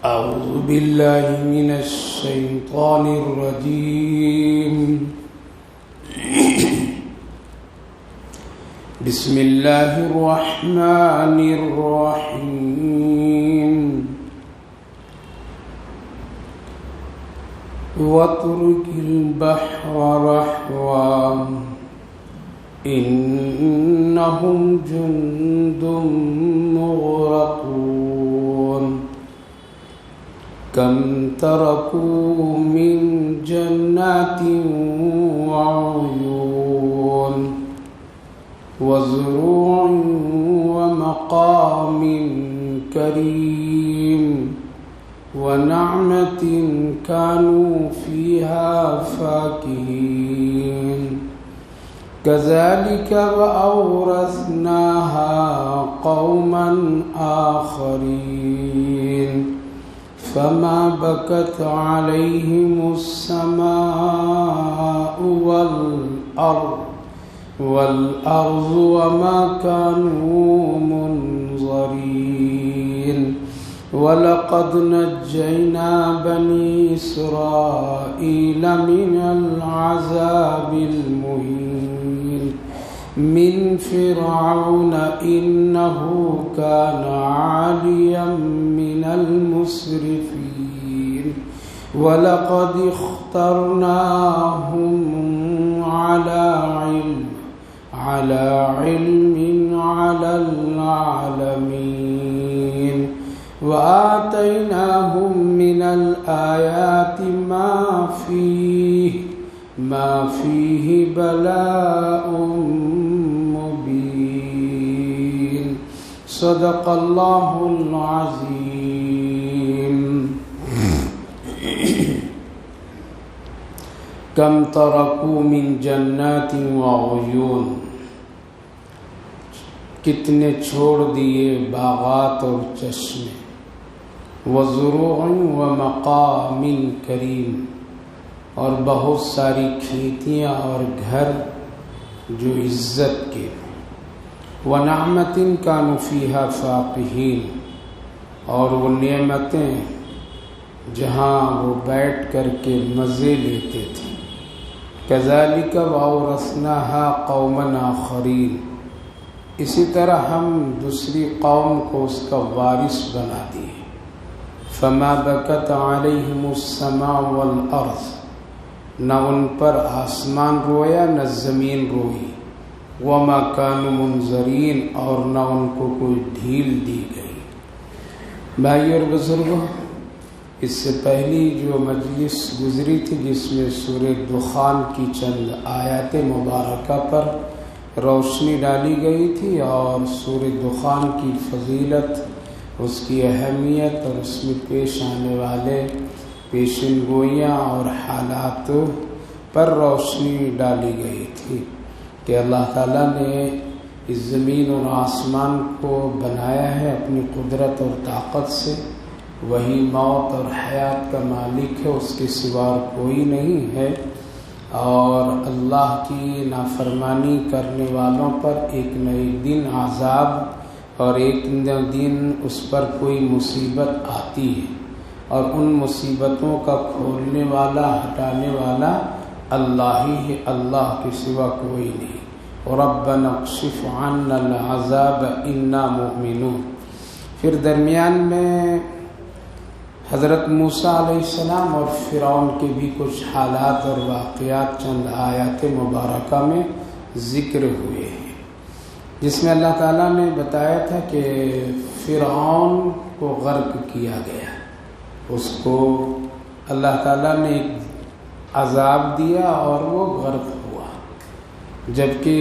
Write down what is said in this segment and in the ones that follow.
أعوذ بالله من الشيطان الرجيم. بسم الله الرحمن الرحيم. واترك البحر رهوا إنهم جند مغرقون كم تركوا من جنات وعيون وزروع ومقام كريم ونعمة كانوا فيها فاكهين كذلك وأورثناها قوما آخرين فما بكت عليهم السماء والأرض وما كانوا منظرين ولقد نجينا بني إسرائيل من العذاب المهين من فرعون إنه كان عاليا من المسرفين ولقد اخترناهم على علم على العالمين وآتيناهم من الآيات ما فيه بلاء مبين. صدق الله العظيم. كم تركوا من جنات وعيون، کتنے چھوڑ دیے باغات اور چشمے، وزروع ومقام کریم، اور بہت ساری کھیتیاں اور گھر جو عزت کے، ونعمت کانوا فیہا فاکہین، اور وہ نعمتیں جہاں وہ بیٹھ کر کے مزے لیتے تھے، کذالک وأورثناها قوما آخرین، اسی طرح ہم دوسری قوم کو اس کا وارث بنا دیے. فما بکت علیہم السماء والارض، نہ ان پر آسمان رویا نہ زمین روئی، وما كانوا منظرین، اور نہ ان کو کوئی ڈھیل دی گئی. بھائی اور بزرگوں، اس سے پہلی جو مجلس گزری تھی جس میں سورہ دخان کی چند آیات مبارکہ پر روشنی ڈالی گئی تھی اور سورہ دخان کی فضیلت، اس کی اہمیت اور اس میں پیش آنے والے پیشن گوئیاں اور حالات پر روشنی ڈالی گئی تھی کہ اللہ تعالیٰ نے اس زمین اور آسمان کو بنایا ہے اپنی قدرت اور طاقت سے. وہی موت اور حیات کا مالک ہے، اس کے سوا کوئی نہیں ہے، اور اللہ کی نافرمانی کرنے والوں پر ایک نہ ایک دن عذاب اور ایک نہ دن اس پر کوئی مصیبت آتی ہے، اور ان مصیبتوں کا کھولنے والا ہٹانے والا اللہ ہی ہے، اللہ کے سوا کوئی نہیں. ربنا اکشف عنا العذاب انا مؤمنون. پھر درمیان میں حضرت موسیٰ علیہ السلام اور فرعون کے بھی کچھ حالات اور واقعات چند آیات مبارکہ میں ذکر ہوئے ہیں، جس میں اللہ تعالیٰ نے بتایا تھا کہ فرعون کو غرق کیا گیا، اس کو اللہ تعالیٰ نے ایک عذاب دیا اور وہ غرق ہوا، جبکہ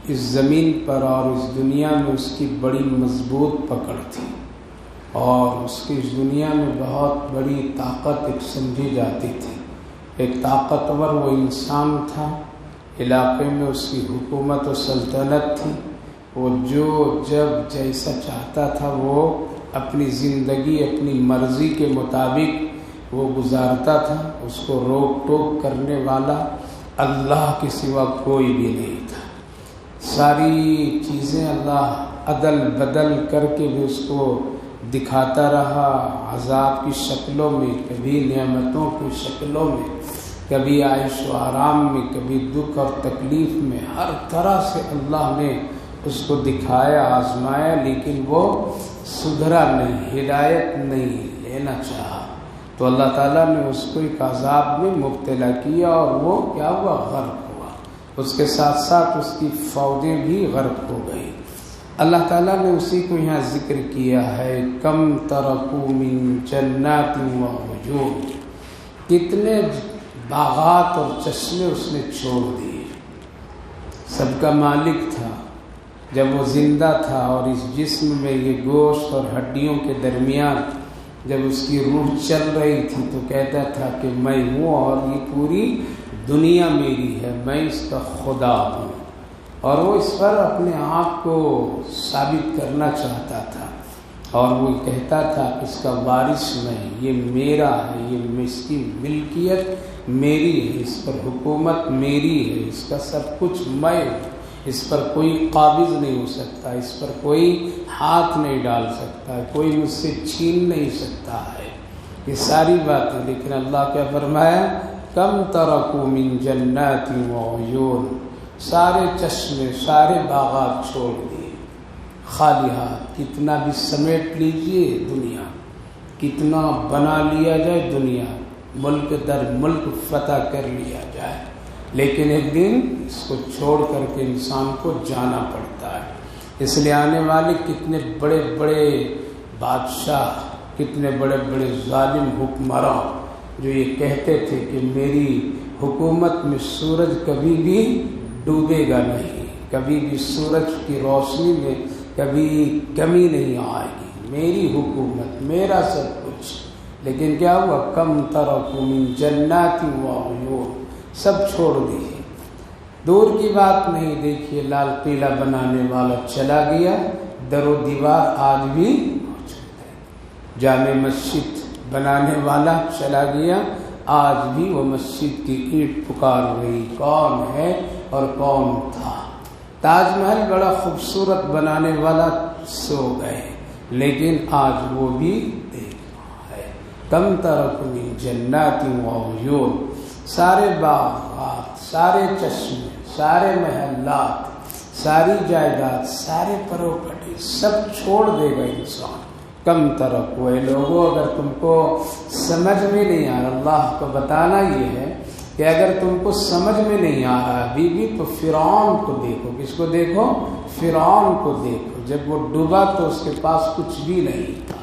اس زمین پر اور اس دنیا میں اس کی بڑی مضبوط پکڑ تھی، اور اس کی اس دنیا میں بہت بڑی طاقت ایک سمجھی جاتی تھی. ایک طاقتور وہ انسان تھا، علاقے میں اس کی حکومت و سلطنت تھی، وہ جو جب جیسا چاہتا تھا وہ اپنی زندگی اپنی مرضی کے مطابق وہ گزارتا تھا. اس کو روک ٹوک کرنے والا اللہ کے سوا کوئی بھی نہیں تھا. ساری چیزیں اللہ عدل بدل کر کے بھی اس کو دکھاتا رہا، عذاب کی شکلوں میں، کبھی نعمتوں کی شکلوں میں، کبھی عیش و آرام میں، کبھی دکھ اور تکلیف میں، ہر طرح سے اللہ نے اس کو دکھایا، آزمایا، لیکن وہ سدھرا نہیں، ہدایت نہیں لینا چاہا، تو اللہ تعالیٰ نے اس کو ایک عذاب میں مبتلا کیا اور وہ کیا ہوا؟ غرق ہوا، اس کے ساتھ ساتھ اس کی فوجیں بھی غرق ہو گئی۔ اللہ تعالیٰ نے اسی کو یہاں ذکر کیا ہے، کم ترکوا من جنات و عیون، کتنے باغات اور چشمے اس نے چھوڑ دیے۔ سب کا مالک تھا جب وہ زندہ تھا، اور اس جسم میں یہ گوشت اور ہڈیوں کے درمیان جب اس کی روح چل رہی تھی تو کہتا تھا کہ میں ہوں اور یہ پوری دنیا میری ہے، میں اس کا خدا ہوں، اور وہ اس پر اپنے آپ کو ثابت کرنا چاہتا تھا، اور وہ کہتا تھا کہ اس کا وارث میں، یہ میرا ہے، یہ اس کی ملکیت میری ہے، اس پر حکومت میری ہے، اس کا سب کچھ میں ہوں، اس پر کوئی قابض نہیں ہو سکتا، اس پر کوئی ہاتھ نہیں ڈال سکتا، کوئی مجھ سے چھین نہیں سکتا ہے، یہ ساری باتیں۔ لیکن اللہ کیا فرمایا؟ کم ترکوا من جنات و عیون، سارے چشمے، سارے باغات چھوڑ دیے، خالی ہاتھ، کتنا بھی سمیٹ لیجئے دنیا، کتنا بنا لیا جائے دنیا، ملک در ملک فتح کر لیا جائے، لیکن ایک دن اس کو چھوڑ کر کے انسان کو جانا پڑتا ہے۔ اس لیے آنے والے کتنے بڑے بڑے بادشاہ، کتنے بڑے بڑے ظالم حکمراں جو یہ کہتے تھے کہ میری حکومت میں سورج کبھی بھی ڈوبے گا نہیں، کبھی بھی سورج کی روشنی میں کبھی کمی نہیں آئے گی، میری حکومت، میرا سب کچھ، لیکن کیا ہوا؟ کم ترکوا من جنات و عیون، سب چھوڑ دیے۔ دور کی بات نہیں، دیکھیے لال قلعہ بنانے والا چلا گیا، در و دیوار آج بھی موجود ہے، جامع مسجد بنانے والا چلا گیا، آج بھی وہ مسجد کی اینٹ پکار رہی، کون ہے اور کون تھا۔ تاج محل بڑا خوبصورت بنانے والا سو گئے، لیکن آج وہ بھی دیکھ رہا ہے۔ کم ترکوا من جنات و عیون، سارے باغات، سارے چشمے، سارے محلات، ساری جائیداد، سارے پراپرٹی سب چھوڑ دے گا انسان۔ کم ترکوا، اے لوگوں اگر تم کو سمجھ میں نہیں آ رہا، اللہ کو بتانا یہ ہے کہ اگر تم کو سمجھ میں نہیں آ رہا ابھی بھی تو فرعون کو دیکھو۔ کس کو دیکھو؟ فرعون کو دیکھو۔ جب وہ ڈوبا تو اس کے پاس کچھ بھی نہیں تھا،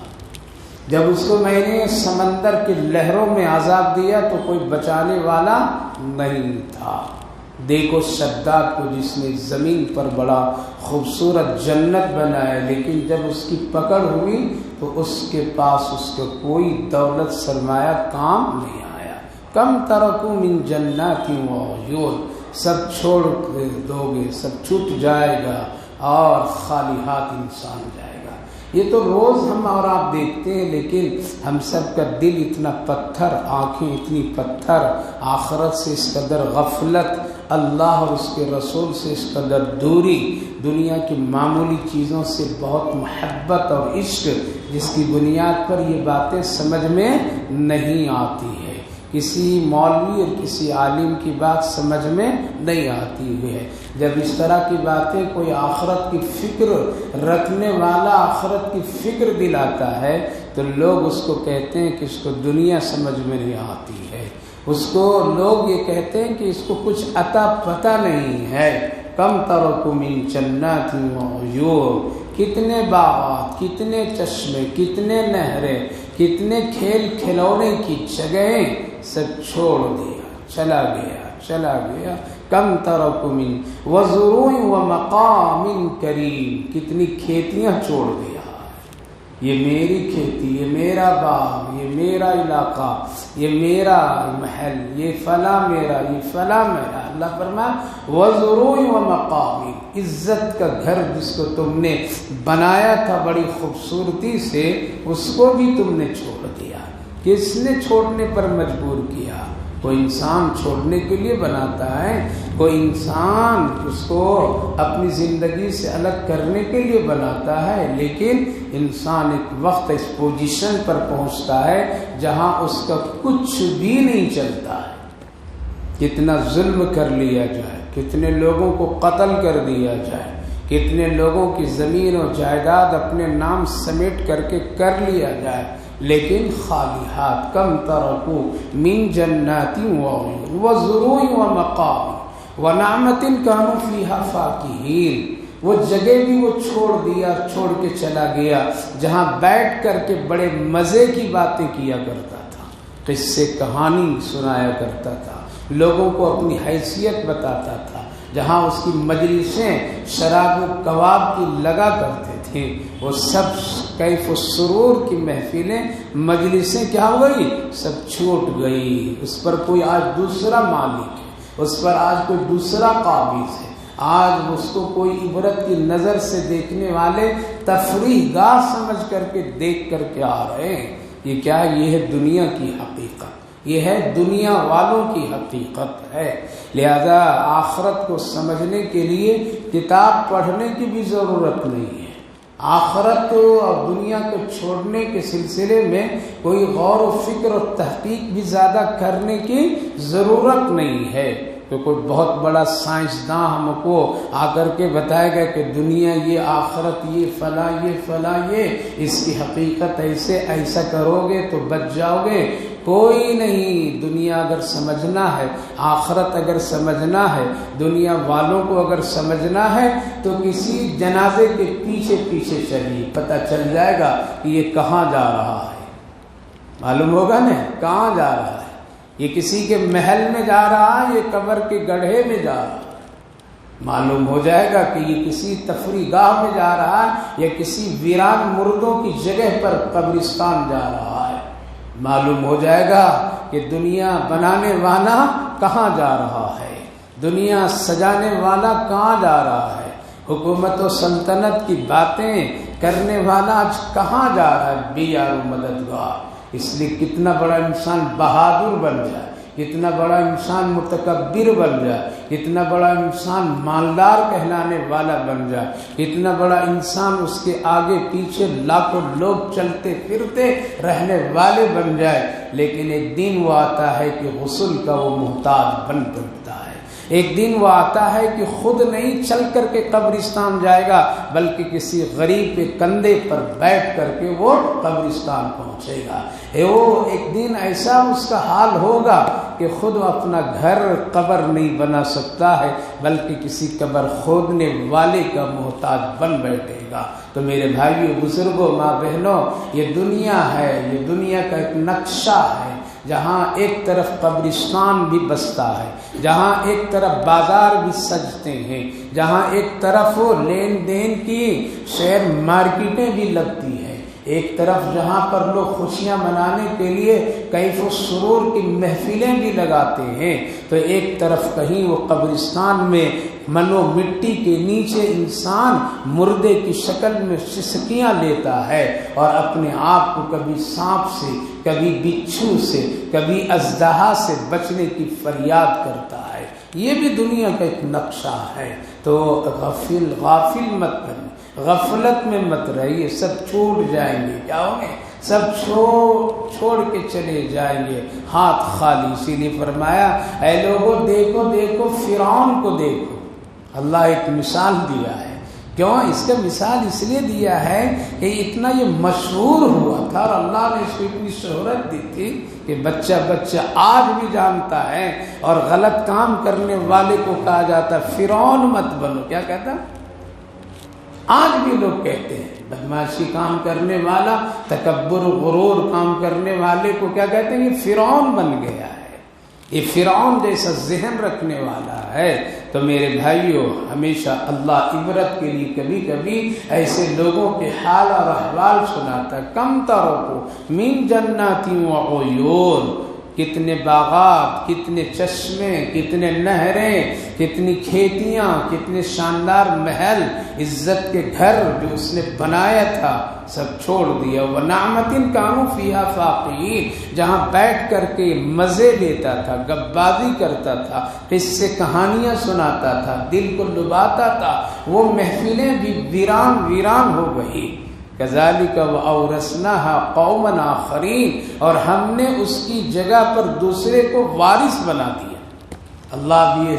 جب اس کو میں نے سمندر کی لہروں میں عذاب دیا تو کوئی بچانے والا نہیں تھا۔ دیکھو شداد کو، جس نے زمین پر بڑا خوبصورت جنت بنایا، لیکن جب اس کی پکڑ ہوئی تو اس کے پاس اس کا کوئی دولت سرمایہ کام نہیں آیا۔ کم ترکوا من جنات و عیون، سب چھوڑ دو گے، سب چھوٹ جائے گا اور خالی ہاتھ انسان جائے گا۔ یہ تو روز ہم اور آپ دیکھتے ہیں، لیکن ہم سب کا دل اتنا پتھر، آنکھیں اتنی پتھر، آخرت سے اس قدر غفلت، اللہ اور اس کے رسول سے اس قدر دوری، دنیا کی معمولی چیزوں سے بہت محبت اور عشق، جس کی بنیاد پر یہ باتیں سمجھ میں نہیں آتی ہے۔ کسی مولوی اور کسی عالم کی بات سمجھ میں نہیں آتی ہے۔ جب اس طرح کی باتیں کوئی آخرت کی فکر رکھنے والا آخرت کی فکر دلاتا ہے تو لوگ اس کو کہتے ہیں کہ اس کو دنیا سمجھ میں نہیں آتی ہے، اس کو لوگ یہ کہتے ہیں کہ اس کو کچھ عطا پتہ نہیں ہے۔ کم ترکوا من جنات و عیون، کتنے باغات، کتنے چشمے، کتنے نہریں، کتنے کھیل کھلونے کی جگہیں سب چھوڑ دیا، چلا گیا۔ کم ترکوا من وزروع و مقام کریم، کتنی کھیتیاں چھوڑ دیا، یہ میری کھیتی، یہ میرا باغ، یہ میرا علاقہ، یہ میرا محل، یہ فلاں میرا، یہ فلاں میرا۔ اللہ فرمایا وزروع و مقام، عزت کا گھر جس کو تم نے بنایا تھا بڑی خوبصورتی سے، اس کو بھی تم نے چھوڑ دیا۔ کس نے چھوڑنے پر مجبور کیا؟ کوئی انسان چھوڑنے کے لیے بناتا ہے، کوئی انسان اس کو اپنی زندگی سے الگ کرنے کے لیے بناتا ہے، لیکن انسان ایک وقت اس پوزیشن پر پہنچتا ہے جہاں اس کا کچھ بھی نہیں چلتا ہے۔ کتنا ظلم کر لیا جائے، کتنے لوگوں کو قتل کر دیا جائے، کتنے لوگوں کی زمین و جائیداد اپنے نام سمیٹ کر کے کر لیا جائے، لیکن خالی ہاتھ کم ترکو من جنات وعیون وزروع ومقام ونعمت کانوا فیہا فاکہین۔ وہ جگہ بھی وہ چھوڑ دیا، چھوڑ کے چلا گیا جہاں بیٹھ کر کے بڑے مزے کی باتیں کیا کرتا تھا، قصے کہانی سنایا کرتا تھا، لوگوں کو اپنی حیثیت بتاتا تھا، جہاں اس کی مجلسیں شراب و کباب کی لگا کرتے تھے، وہ سب کیف و سرور کی محفلیں مجلسیں کیا ہو گئی، سب چھوٹ گئی۔ اس پر کوئی آج دوسرا مالک ہے، اس پر آج کوئی دوسرا قابض ہے، آج اس کو کوئی عبرت کی نظر سے دیکھنے والے تفریح گاہ سمجھ کر کے دیکھ کر کے آ رہے ہیں۔ یہ کیا ہے؟ یہ ہے دنیا کی حقیقت، یہ ہے دنیا والوں کی حقیقت ہے۔ لہذا آخرت کو سمجھنے کے لیے کتاب پڑھنے کی بھی ضرورت نہیں ہے، آخرت اور دنیا کو چھوڑنے کے سلسلے میں کوئی غور و فکر اور تحقیق بھی زیادہ کرنے کی ضرورت نہیں ہے، کہ کوئی بہت بڑا سائنسداں ہم کو آ کر کے بتائے گا کہ دنیا یہ، آخرت یہ، فلاں یہ، فلاں یہ، اس کی حقیقت ایسے، ایسا کرو گے تو بچ جاؤ گے۔ کوئی نہیں۔ دنیا اگر سمجھنا ہے، آخرت اگر سمجھنا ہے، دنیا والوں کو اگر سمجھنا ہے تو کسی جنازے کے پیچھے پیچھے چلیے، پتہ چل جائے گا کہ یہ کہاں جا رہا ہے، معلوم ہوگا نا کہاں جا رہا ہے۔ یہ کسی کے محل میں جا رہا ہے، یہ قبر کے گڑھے میں جا رہا ہے، معلوم ہو جائے گا کہ یہ کسی تفریح گاہ میں جا رہا ہے یا کسی ویران مردوں کی جگہ پر قبرستان جا رہا ہے۔ معلوم ہو جائے گا کہ دنیا بنانے والا کہاں جا رہا ہے، دنیا سجانے والا کہاں جا رہا ہے، حکومت و سلطنت کی باتیں کرنے والا آج کہاں جا رہا ہے، بے یار و مددگار۔ اس لیے کتنا بڑا انسان بہادر بن جائے، کتنا بڑا انسان متکبر بن جائے، کتنا بڑا انسان مالدار کہلانے والا بن جائے، کتنا بڑا انسان اس کے آگے پیچھے لاکھوں لوگ چلتے پھرتے رہنے والے بن جائے، لیکن ایک دن وہ آتا ہے کہ غسل کا وہ محتاج بن پڑتا ہے، ایک دن وہ آتا ہے کہ خود نہیں چل کر کے قبرستان جائے گا بلکہ کسی غریب کے کندھے پر بیٹھ کر کے وہ قبرستان پہنچے گا۔ وہ ایک دن ایسا اس کا حال ہوگا کہ خود اپنا گھر قبر نہیں بنا سکتا ہے بلکہ کسی قبر کھودنے والے کا محتاج بن بیٹھے گا۔ تو میرے بھائیو، بزرگوں، ماں بہنوں، یہ دنیا ہے، یہ دنیا کا ایک نقشہ ہے جہاں ایک طرف قبرستان بھی بستا ہے، جہاں ایک طرف بازار بھی سجتے ہیں، جہاں ایک طرف لین دین کی شیئر مارکیٹیں بھی لگتی ہیں، ایک طرف جہاں پر لوگ خوشیاں منانے کے لیے کیف و سرور کی محفلیں بھی لگاتے ہیں، تو ایک طرف کہیں وہ قبرستان میں منو مٹی کے نیچے انسان مردے کی شکل میں سسکیاں لیتا ہے اور اپنے آپ کو کبھی سانپ سے، کبھی بچھو سے، کبھی اژدہا سے بچنے کی فریاد کرتا ہے۔ یہ بھی دنیا کا ایک نقشہ ہے۔ تو غافل مت بنیں، غفلت میں مت رہیے، سب چھوٹ جائیں گے، کیا ہوں گے؟ سب چھوڑ کے چلے جائیں گے ہاتھ خالی۔ اسی لیے فرمایا، اے لوگوں دیکھو دیکھو فرعون کو دیکھو۔ اللہ ایک مثال دیا ہے، کیوں؟ اس کا مثال اس لیے دیا ہے کہ اتنا یہ مشہور ہوا تھا اور اللہ نے اس کو اتنی شہرت دی تھی کہ بچہ آج بھی جانتا ہے، اور غلط کام کرنے والے کو کہا جاتا ہے فرعون مت بنو۔ کیا کہتا؟ آج بھی لوگ کہتے ہیں، بدمعاشی کام کرنے والا، تکبر غرور کام کرنے والے کو کیا کہتے ہیں؟ یہ فرعون بن گیا ہے، یہ فرعون جیسا ذہن رکھنے والا ہے۔ تو میرے بھائیوں، ہمیشہ اللہ عبرت کے لیے کبھی کبھی ایسے لوگوں کے حال اور احوال سناتا ہے۔ کم ترکو من جنات وعیون، کتنے باغات، کتنے چشمے، کتنے نہریں، کتنی کھیتیاں، کتنے شاندار محل، عزت کے گھر جو اس نے بنایا تھا سب چھوڑ دیا۔ وَنَعْمَةٍ كَانُوا فِيهَا فَاكِهِينَ، جہاں بیٹھ کر کے مزے لیتا تھا، گپبازی کرتا تھا، قصے کہانیاں سناتا تھا، دل کو لباتا تھا، وہ محفلیں بھی ویران ہو گئی۔ کذالک وَأَوْرَثْنَاهَا قَوْمًا آخَرِينَ، اور ہم نے اس کی جگہ پر دوسرے کو وارث بنا دیا۔ اللہ بھی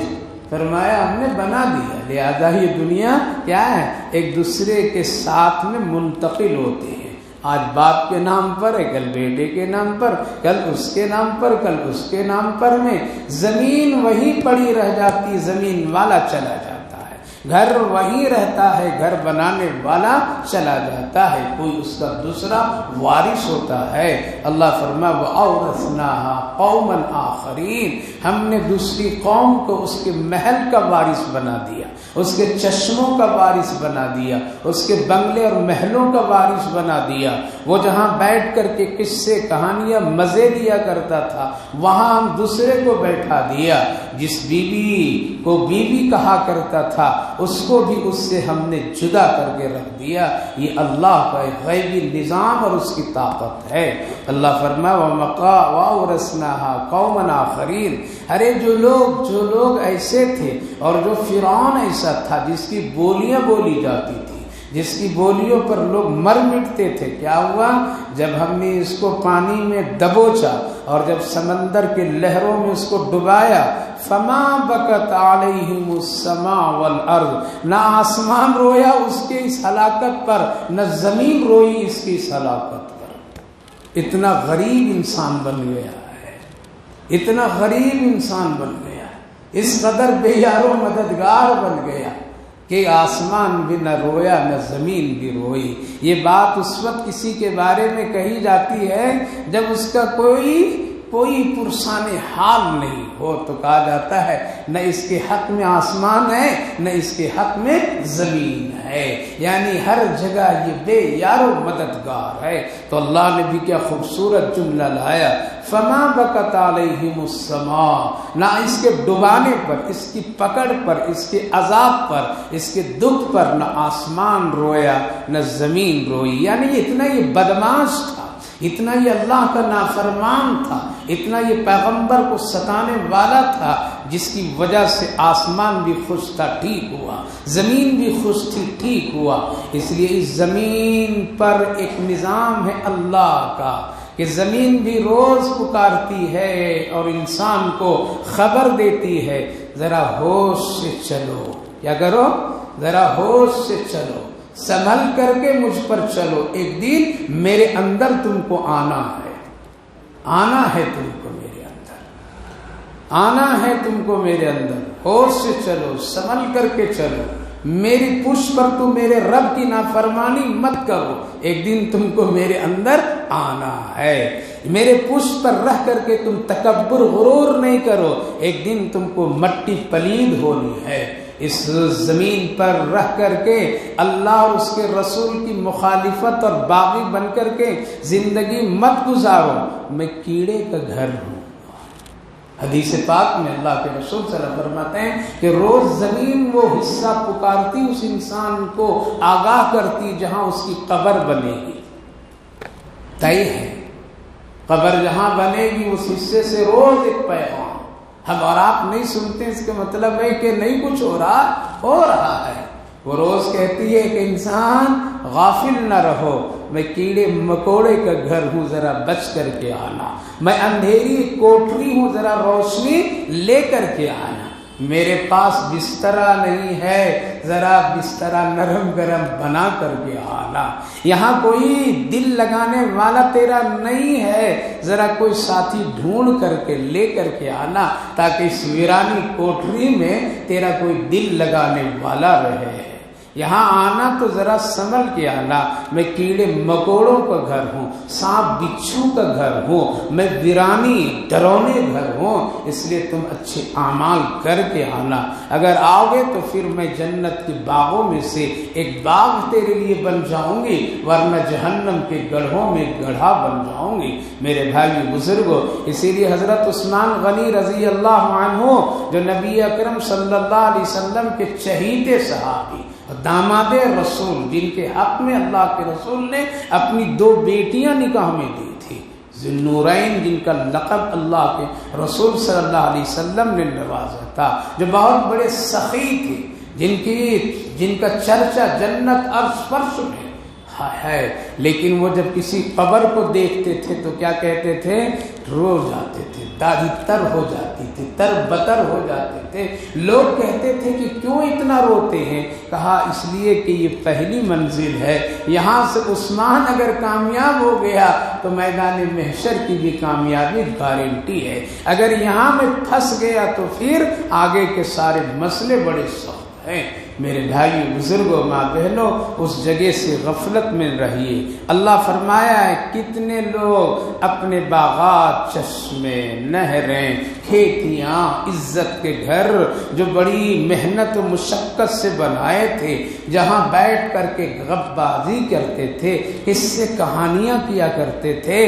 فرمایا ہم نے بنا دیا، لہذا یہ دنیا کیا ہے، ایک دوسرے کے ساتھ میں منتقل ہوتے ہیں۔ آج باپ کے نام پر ہے، کل بیٹے کے نام پر، کل اس کے نام پر، کل اس کے نام پر میں زمین وہی پڑی رہ جاتی، زمین والا چلا جاتا ہے، گھر وہی رہتا ہے، گھر بنانے والا چلا جاتا ہے، کوئی اس کا دوسرا وارث ہوتا ہے۔ اللہ فرمایا وَأَوْرَثْنَاهَا قَوْمًا آخَرِينَ، ہم نے دوسری قوم کو اس کے محل کا وارث بنا دیا، اس کے چشموں کا وارث بنا دیا، اس کے بنگلے اور محلوں کا وارث بنا دیا۔ وہ جہاں بیٹھ کر کے قصے کہانیاں مزے لیا کرتا تھا، وہاں ہم دوسرے کو بیٹھا دیا۔ جس بیوی کو بیوی کہا کرتا تھا اس کو بھی اس سے ہم نے جدا کر کے رکھ دیا۔ یہ اللہ کا غیبی نظام اور اس کی طاقت ہے۔ اللہ فرمایا وَأَوْرَثْنَاهَا قَوْمًا آخَرِينَ، ارے جو لوگ ایسے تھے، اور جو فرعون ایسا تھا جس کی بولیاں بولی جاتی تھی، جس کی بولیوں پر لوگ مر مٹتے تھے، کیا ہوا جب ہم نے اس کو پانی میں دبوچا اور جب سمندر کے لہروں میں اس کو ڈبایا، فما بکت علیہم السماء والارض، نہ آسمان رویا اس کے اس ہلاکت پر، نہ زمین روئی اس کی اس ہلاکت پر۔ اتنا غریب انسان بن گیا ہے، اتنا غریب انسان بن گیا، اس قدر بے یار و مددگار بن گیا کہ آسمان بھی نہ رویا نہ زمین بھی روئی۔ یہ بات اس وقت کسی کے بارے میں کہی جاتی ہے جب اس کا کوئی پرسان حال نہیں ہو، تو کہا جاتا ہے نہ اس کے حق میں آسمان ہے نہ اس کے حق میں زمین ہے، یعنی ہر جگہ یہ بے یار و مددگار ہے۔ تو اللہ نے بھی کیا خوبصورت جملہ لایا، فما بکت علیہم السماء، نہ اس کے ڈبانے پر، اس کی پکڑ پر، اس کے عذاب پر، اس کے دکھ پر نہ آسمان رویا نہ زمین روئی۔ یعنی اتنا یہ بدماش تھا، اتنا یہ اللہ کا نافرمان تھا، اتنا یہ پیغمبر کو ستانے والا تھا، جس کی وجہ سے آسمان بھی خوش تھا، ٹھیک ہوا، زمین بھی خوش تھی، ٹھیک ہوا۔ اس لیے اس زمین پر ایک نظام ہے اللہ کا کہ زمین بھی روز پکارتی ہے اور انسان کو خبر دیتی ہے، ذرا ہوش سے چلو، کیا کرو، ذرا ہوش سے چلو، سنبھل کر کے مجھ پر چلو، ایک دن میرے اندر تم کو آنا ہے، آنا ہے تم کو میرے اندر، آنا ہے تم کو میرے اندر، ہوش سے چلو، سنبھل کر کے چلو، میری پشت پر تم میرے رب کی نافرمانی مت کرو، ایک دن تم کو میرے اندر آنا ہے، میرے پشت پر رہ کر کے تم تکبر غرور نہیں کرو، ایک دن تم کو مٹی پلید ہونی ہے۔ اس زمین پر رہ کر کے اللہ اور اس کے رسول کی مخالفت اور باغی بن کر کے زندگی مت گزارو، میں کیڑے کا گھر ہوں۔ حدیث پاک میں اللہ کے رسول صلی اللہ علیہ وسلم فرماتے ہیں کہ روز زمین وہ حصہ پکارتی، اس انسان کو آگاہ کرتی جہاں اس کی قبر بنے گی، طے ہے قبر جہاں بنے گی اس حصے سے روز ایک پیغام ہم اور آپ نہیں سنتے، اس کا مطلب ہے کہ نہیں کچھ ہو رہا ہے۔ وہ روز کہتی ہے کہ انسان غافل نہ رہو، میں کیڑے مکوڑے کا گھر ہوں، ذرا بچ کر کے آنا، میں اندھیری کوٹری ہوں، ذرا روشنی لے کر کے آنا، میرے پاس بسترا نہیں ہے، ذرا بسترا نرم گرم بنا کر کے آنا، یہاں کوئی دل لگانے والا تیرا نہیں ہے، ذرا کوئی ساتھی ڈھونڈ کر کے لے کر کے آنا، تاکہ اس ویرانی کوٹری میں تیرا کوئی دل لگانے والا رہے۔ یہاں آنا تو ذرا سنبھل کے آنا، میں کیڑے مکوڑوں کا گھر ہوں، سانپ بچھو کا گھر ہوں، میں ویرانی ڈرونے گھر ہوں، اس لیے تم اچھے اعمال کر کے آنا۔ اگر آؤ گے تو پھر میں جنت کے باغوں میں سے ایک باغ تیرے لیے بن جاؤں گی، ورنہ جہنم کے گڑھوں میں گڑھا بن جاؤں گی۔ میرے بھائی بزرگوں، اسی لیے حضرت عثمان غنی رضی اللہ عنہ جو نبی اکرم صلی اللہ علیہ وسلم کے چہیتے صحابی، داماد رسول، جن کے حق میں اللہ کے رسول نے اپنی 2 بیٹیاں نکاح میں دی تھی، ذوالنورین جن کا لقب اللہ کے رسول صلی اللہ علیہ وسلم نے نوازا تھا، جو بہت بڑے سخی تھے، جن کا چرچا جنت عرش فرش میں ہے، لیکن وہ جب کسی قبر کو دیکھتے تھے تو کیا کہتے تھے؟ رو جاتے تھے، دادی تر ہو جاتی تھی، تر بتر ہو جاتے تھے۔ لوگ کہتے تھے کہ کیوں اتنا روتے ہیں؟ کہا اس لیے کہ یہ پہلی منزل ہے، یہاں سے عثمان اگر کامیاب ہو گیا تو میدان محشر کی بھی کامیابی گارنٹی ہے، اگر یہاں میں پھنس گیا تو پھر آگے کے سارے مسئلے بڑے سخت ہیں۔ میرے بھائی بزرگوں، ماں بہنوں، اس جگہ سے غفلت میں رہیے۔ اللہ فرمایا ہے کتنے لوگ اپنے باغات، چشمے، نہریں، کھیتیاں، عزت کے گھر جو بڑی محنت و مشقت سے بنائے تھے، جہاں بیٹھ کر کے غپ بازی کرتے تھے، اس سے کہانیاں کیا کرتے تھے،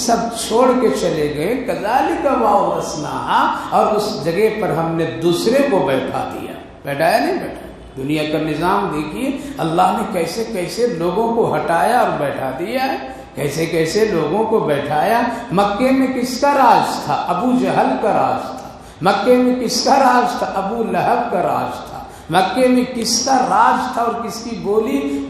سب چھوڑ کے چلے گئے۔ کذالک وَأَوْرَثْنَاهَا، اور اس جگہ پر ہم نے دوسرے کو بیٹھا دیا۔ بیٹھایا نہیں بیٹھا؟ دنیا کا نظام دیکھیے، اللہ نے کیسے کیسے لوگوں کو ہٹایا اور بیٹھا دیا ہے، کیسے کیسے لوگوں کو بیٹھایا۔ مکے میں کس کا راج تھا؟ ابو جہل کا راج تھا۔ مکے میں کس کا راج تھا؟ ابو لہب کا راج تھا۔ مکے میں کس کا راج تھا اور کس کی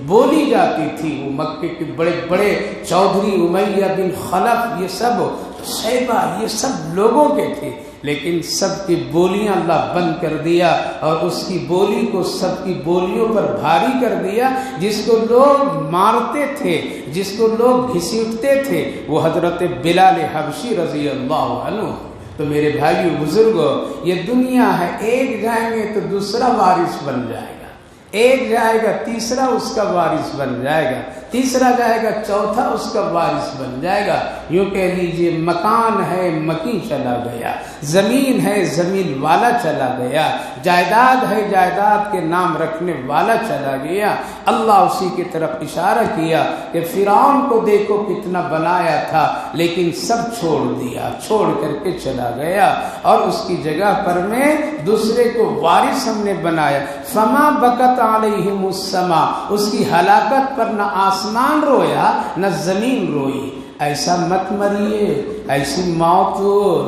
بولی جاتی تھی؟ وہ مکے کے بڑے بڑے چودھری، امیہ بن خلف، یہ سب شیبہ، یہ سب لوگوں کے تھے، لیکن سب کی بولیاں اللہ بند کر دیا اور اس کی بولی کو سب کی بولیوں پر بھاری کر دیا۔ جس کو لوگ مارتے تھے، جس کو لوگ گھسیٹتے تھے، وہ حضرت بلال حبشی رضی اللہ عنہ۔ تو میرے بھائیو بزرگوں، یہ دنیا ہے، ایک جائیں گے تو دوسرا وارث بن جائے گا، ایک جائے گا تیسرا اس کا وارث بن جائے گا، تیسرا جائے گا چوتھا اس کا وارث بن جائے گا۔ یوں کہہ لیجئے مکان ہے مکی چلا گیا، زمین ہے زمین والا چلا گیا، جائیداد ہے جائیداد کے نام رکھنے والا چلا گیا۔ اللہ اسی کی طرف اشارہ کیا کہ فرعون کو دیکھو کتنا بنایا تھا، لیکن سب چھوڑ دیا، چھوڑ کر کے چلا گیا، اور اس کی جگہ پر میں دوسرے کو وارث ہم نے بنایا۔ فما بکت علیہم السماء، اس کی ہلاکت پر نہ آسمان رویا نہ زمین روئی۔ ایسا مت مریے، ایسی موت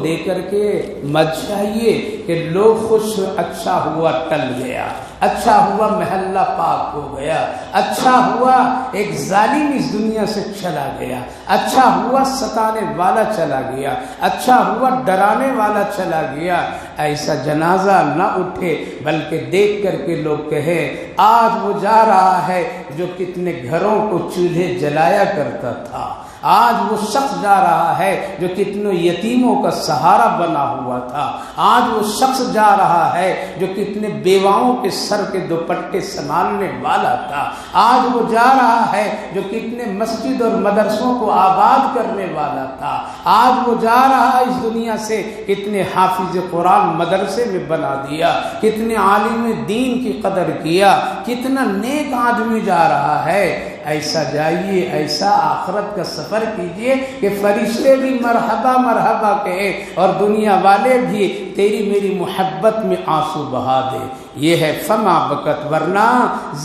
لے کر کے مت جائیے کہ لوگ خوش، اچھا ہوا ٹل گیا، اچھا ہوا محلہ پاک ہو گیا، اچھا ہوا ایک ظالم اس دنیا سے چلا گیا، اچھا ہوا ستانے والا چلا گیا، اچھا ہوا ڈرانے والا چلا گیا۔ ایسا جنازہ نہ اٹھے، بلکہ دیکھ کر کے لوگ کہے آج وہ جا رہا ہے جو کتنے گھروں کو چولہے جلایا کرتا تھا، آج وہ شخص جا رہا ہے جو کتنوں یتیموں کا سہارا بنا ہوا تھا، آج وہ شخص جا رہا ہے جو کتنے بیواؤں کے سر کے دوپٹے سنبھالنے والا تھا، آج وہ جا رہا ہے جو کتنے مسجد اور مدرسوں کو آباد کرنے والا تھا، آج وہ جا رہا ہے اس دنیا سے کتنے حافظ قرآن مدرسے میں بنا دیا، کتنے عالم دین کی قدر کیا، کتنا نیک آدمی جا رہا ہے۔ ایسا جائیے، ایسا آخرت کا سفر کیجئے کہ فرشتے بھی مرحبا مرحبا کہے اور دنیا والے بھی تیری میری محبت میں آنسو بہا دے۔ یہ ہے فما بکت، ورنہ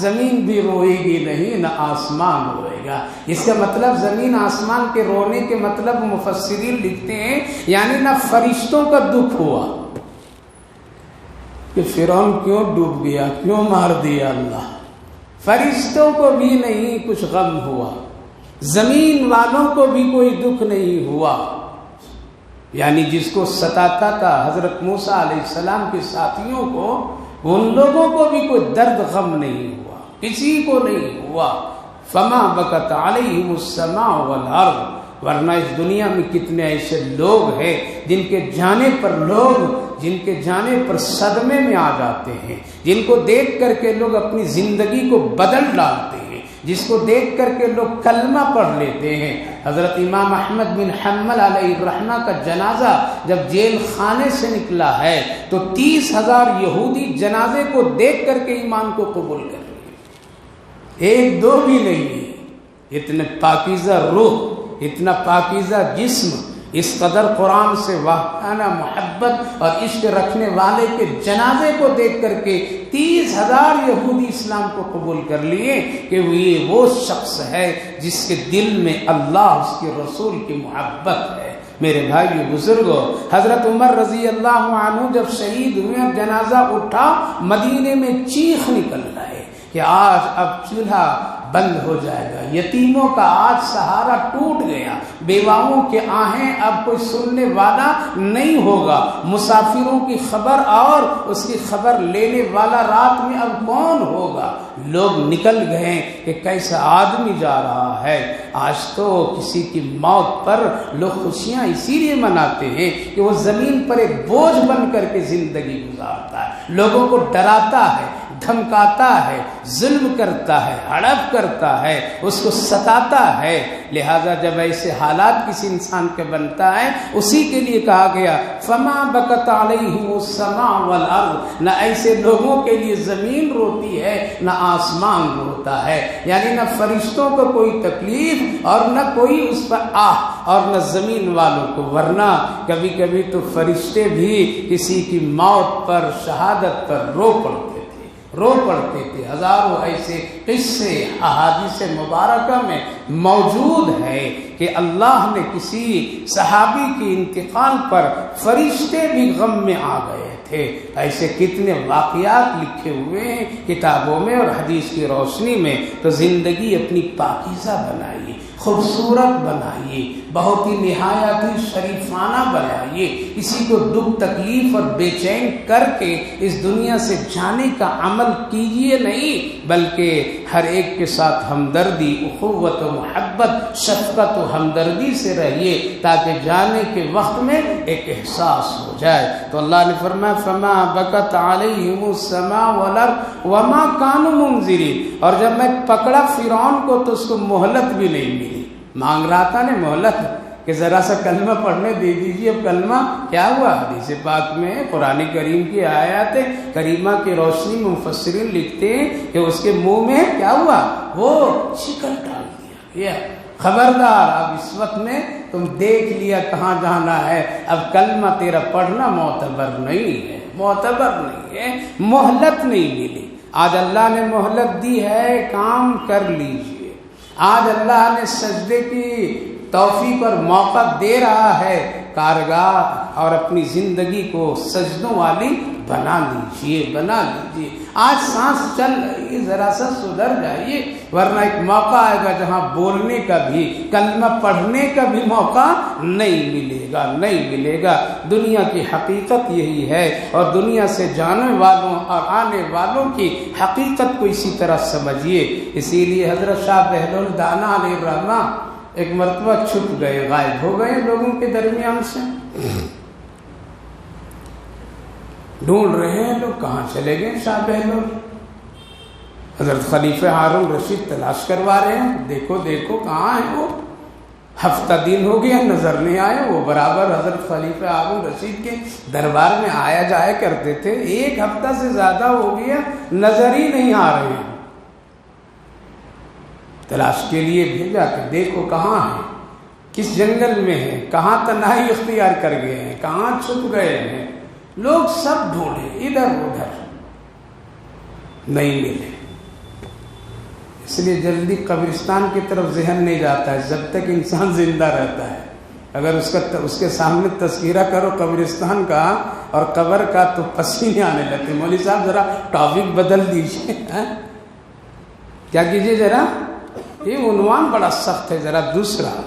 زمین بھی روئے گی نہیں، نہ آسمان روئے گا۔ اس کا مطلب زمین آسمان کے رونے کے مطلب مفسرین لکھتے ہیں یعنی نہ فرشتوں کا دکھ ہوا کہ فرعون کیوں ڈوب گیا، کیوں مار دیا اللہ، فرشتوں کو بھی نہیں کچھ غم ہوا، زمین والوں کو بھی کوئی دکھ نہیں ہوا۔ یعنی جس کو ستاتا تھا حضرت موسیٰ علیہ السلام کے ساتھیوں کو، ان لوگوں کو بھی کوئی درد غم نہیں ہوا، کسی کو نہیں ہوا۔ فما بکت علیہم السماء والارض، ورنہ اس دنیا میں کتنے ایسے لوگ ہیں جن کے جانے پر صدمے میں آ جاتے ہیں، جن کو دیکھ کر کے لوگ اپنی زندگی کو بدل ڈالتے ہیں، جس کو دیکھ کر کے لوگ کلمہ پڑھ لیتے ہیں۔ حضرت امام احمد بن حنبل علیہ الرحمہ کا جنازہ جب جیل خانے سے نکلا ہے تو 30,000 یہودی جنازے کو دیکھ کر کے ایمان کو قبول کر لیے، ایک دو بھی نہیں ہے۔ اتنے پاکیزہ روح، اتنا پاکیزہ جسم، اس قدر قرآن سے واقعانہ محبت اور عشق رکھنے والے کے جنازے کو دیکھ کر کے 30,000 یہودی اسلام کو قبول کر لیے کہ یہ وہ شخص ہے جس کے دل میں اللہ اس کے رسول کی محبت ہے۔ میرے بھائی بزرگوں، حضرت عمر رضی اللہ عنہ جب شہید ہوئے اور جنازہ اٹھا، مدینے میں چیخ نکل رہے کہ آج اب چولہا بند ہو جائے گا، یتیموں کا آج سہارا ٹوٹ گیا، بیواؤں کے آہیں اب کوئی سننے والا نہیں ہوگا، مسافروں کی خبر اور اس کی خبر لینے والا رات میں اب کون ہوگا۔ لوگ نکل گئے کہ کیسا آدمی جا رہا ہے۔ آج تو کسی کی موت پر لوگ خوشیاں اسی لیے مناتے ہیں کہ وہ زمین پر ایک بوجھ بن کر کے زندگی گزارتا ہے، لوگوں کو ڈراتا ہے، دھمکاتا ہے، ظلم کرتا ہے، ہڑپ کرتا ہے، اس کو ستاتا ہے۔ لہذا جب ایسے حالات کسی انسان کے بنتا ہے، اسی کے لیے کہا گیا فما بکت علیہم السماء والارض، نہ ایسے لوگوں کے لیے زمین روتی ہے نہ آسمان روتا ہے، یعنی نہ فرشتوں کو کوئی تکلیف اور نہ کوئی اس پر آہ اور نہ زمین والوں کو۔ ورنہ کبھی کبھی تو فرشتے بھی کسی کی موت پر، شہادت پر رو پڑتے تھے۔ ہزاروں ایسے قصے احادیث مبارکہ میں موجود ہے کہ اللہ نے کسی صحابی کے انتقال پر فرشتے بھی غم میں آ گئے تھے۔ ایسے کتنے واقعات لکھے ہوئے ہیں کتابوں میں اور حدیث کی روشنی میں۔ تو زندگی اپنی پاکیزہ بنائیے، خوبصورت بنائیے، بہت ہی نہایت ہی شریفانہ بنائیے، کسی کو دکھ تکلیف اور بے چین کر کے اس دنیا سے جانے کا عمل کیجیے نہیں، بلکہ ہر ایک کے ساتھ ہمدردی، اخوت و محبت، شفقت و ہمدردی سے رہیے تاکہ جانے کے وقت میں ایک احساس ہو جائے۔ تو اللہ نے فرمایا فما بکت علیہم السماء والارض وما كانوا منذرین، اور جب میں پکڑا فرعون کو تو اس کو مہلت بھی نہیں ملی۔ مانگ رہا تھا نا مہلت کہ ذرا سا کلمہ پڑھنے دے دیجیے۔ اب کلمہ کیا ہوا؟ حدیث پاک میں قرآن کریم کی آیات کریمہ کی روشنی میں مفسرین لکھتے ہیں کہ اس کے منہ میں کیا ہوا؟ وہ شکل ڈال دیا۔ خبردار، اب اس وقت میں تم دیکھ لیا کہاں جانا ہے، اب کلمہ تیرا پڑھنا معتبر نہیں ہے، مہلت نہیں ملی۔ آج اللہ نے مہلت دی ہے، کام کر لیجیے۔ آج اللہ نے سجدے کی توفیق اور موقع دے رہا ہے، کارگاہ اور اپنی زندگی کو سجدوں والی بنا لیجیے۔ آج سانس چل رہی ہے، ذرا سا سدھر جائیے، ورنہ ایک موقع آئے گا جہاں بولنے کا بھی، کلمہ پڑھنے کا بھی موقع نہیں ملے گا۔ دنیا کی حقیقت یہی ہے، اور دنیا سے جانے والوں اور آنے والوں کی حقیقت کو اسی طرح سمجھیے۔ اسی لیے حضرت شاہ بہلول علیہ الرحمہ ایک مرتبہ چھپ گئے، غائب ہو گئے لوگوں کے درمیان سے۔ ڈھونڈ رہے ہیں لوگ، کہاں چلے گئے شاہ بہلول؟ حضرت خلیفہ ہارون رشید تلاش کروا رہے ہیں، دیکھو کہاں ہے وہ؟ ہفتہ دن ہو گیا، نظر نہیں آئے۔ وہ برابر حضرت خلیفہ ہارون رشید کے دربار میں آیا جایا کرتے تھے، ایک ہفتہ سے زیادہ ہو گیا، نظر ہی نہیں آ رہے ہیں۔ تلاش کے لیے بھیجا کہ دیکھو کہاں ہے، کس جنگل میں ہے، کہاں تنہائی اختیار کر گئے ہیں، کہاں چھپ گئے ہیں۔ لوگ سب ڈھونڈے، ادھر ادھر، نہیں ملے۔ اس لیے جلدی قبرستان کی طرف ذہن نہیں جاتا ہے جب تک انسان زندہ رہتا ہے۔ اگر اس کے سامنے تذکرہ کرو قبرستان کا اور قبر کا تو پسینے آنے لگتے۔ مولوی صاحب ذرا ٹاپک بدل دیجیے، کیا کیجیے ذرا، یہ عنوان بڑا سخت ہے، ذرا دوسرا۔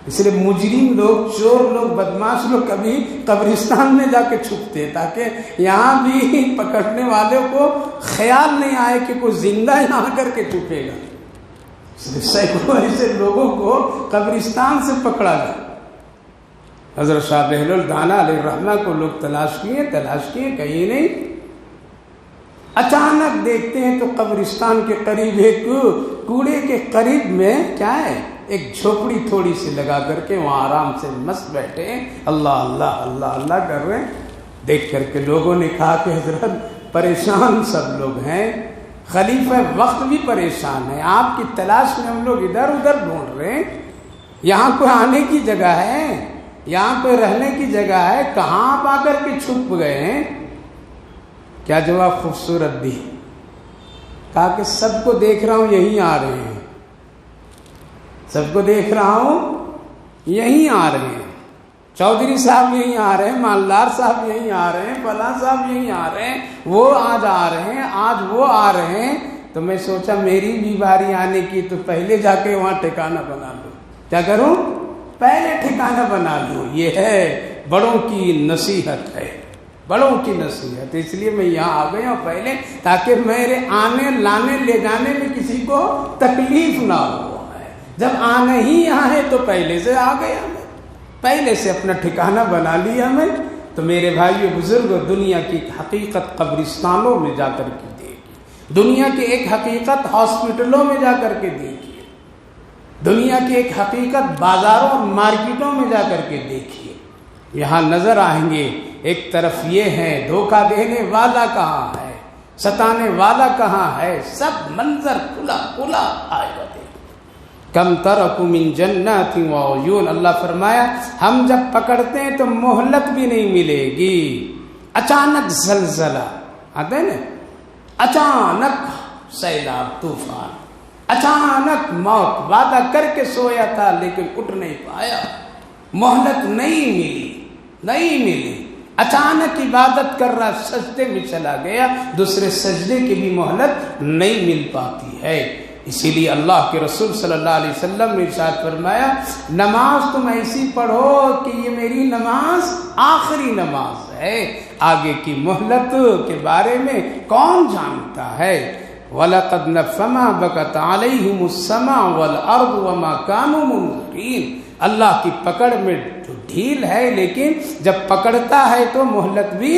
اس لیے مجرم لوگ، چور لوگ، بدماش لوگ کبھی قبرستان میں جا کے چھپتے تاکہ یہاں بھی پکڑنے والوں کو خیال نہیں آئے کہ کوئی زندہ یہاں کر کے چھپے گا۔ سینکڑوں ایسے لوگوں کو قبرستان سے پکڑا گیا. حضرت شاہ بہل الدانا علیہ الرحمہ کو لوگ تلاش کیے کہیں نہیں. اچانک دیکھتے ہیں تو قبرستان کے قریب ایک کوڑے کے قریب میں کیا ہے، ایک جھوپڑی تھوڑی سی لگا کر کے وہاں آرام سے مست بیٹھے ہیں، اللہ اللہ اللہ اللہ کر رہے ہیں. دیکھ کر کے لوگوں نے کہا کہ حضرت پریشان سب لوگ ہیں، خلیفہ وقت بھی پریشان ہے، آپ کی تلاش میں ہم لوگ ادھر ادھر ڈھونڈ رہے ہیں، یہاں کوئی آنے کی جگہ ہے، یہاں کوئی رہنے کی جگہ ہے، کہاں آپ آ کر کے چھپ گئے ہیں؟ کیا جواب خوبصورت دی. کہا کہ سب کو دیکھ رہا ہوں یہیں آ رہے ہیں، سب کو دیکھ رہا ہوں یہیں آ رہے ہیں، چودھری صاحب یہیں آ رہے ہیں، مالدار صاحب یہیں آ رہے ہیں، فلاں صاحب یہیں آ رہے ہیں، وہ آج آ رہے ہیں، آج وہ آ رہے ہیں. تو میں سوچا میری بھی باری آنے کی، تو پہلے جا کے وہاں ٹھکانہ بنا لوں. کیا کروں؟ پہلے ٹھکانہ بنا لوں. یہ ہے بڑوں کی نصیحت ہے، بڑوں کی نصیحت. اس لیے میں یہاں آ گیا ہوں پہلے، تاکہ میرے آنے لانے لے جانے میں کسی کو تکلیف نہ ہو. جب آنا ہی یہاں ہے تو پہلے سے آ گیا میں، پہلے سے اپنا ٹھکانہ بنا لیا میں. تو میرے بھائیو بزرگوں، دنیا کی حقیقت قبرستانوں میں جا کر کے دیکھیے، دنیا کی ایک حقیقت ہاسپٹلوں میں جا کر کے دیکھیے، دنیا کی ایک حقیقت بازاروں اور مارکیٹوں میں جا کر کے دیکھیے. یہاں نظر آئیں گے. ایک طرف یہ ہے دھوکہ دینے والا کہاں ہے، ستانے والا کہاں ہے، سب منظر کھلا کھلا آئے گا. کم ترکوا من جنات وعیون، اللہ فرمایا ہم جب پکڑتے ہیں تو مہلت بھی نہیں ملے گی. اچانک زلزلہ آتا ہے نا، اچانک سیلاب طوفان، اچانک موت. وعدہ کر کے سویا تھا لیکن اٹھ نہیں پایا، مہلت نہیں ملی. اچانک عبادت کر رہا سجدے میں چلا گیا، دوسرے سجدے کی بھی مہلت نہیں مل پاتی ہے. اسی لیے اللہ کے رسول صلی اللہ علیہ وسلم نے ارشاد فرمایا نماز تم ایسی پڑھو کہ یہ میری نماز آخری نماز ہے، آگے کی مہلت کے بارے میں کون جانتا ہے. وَلَقَدْ نَفَّمَا بَكَتْ عَلَيْهِمُ السَّمَاءُ وَالْأَرْضُ وَمَا كَانُوا مُنظَرِينَ. اللہ کی پکڑ میں ڈھیل ہے، لیکن جب پکڑتا ہے تو مہلت بھی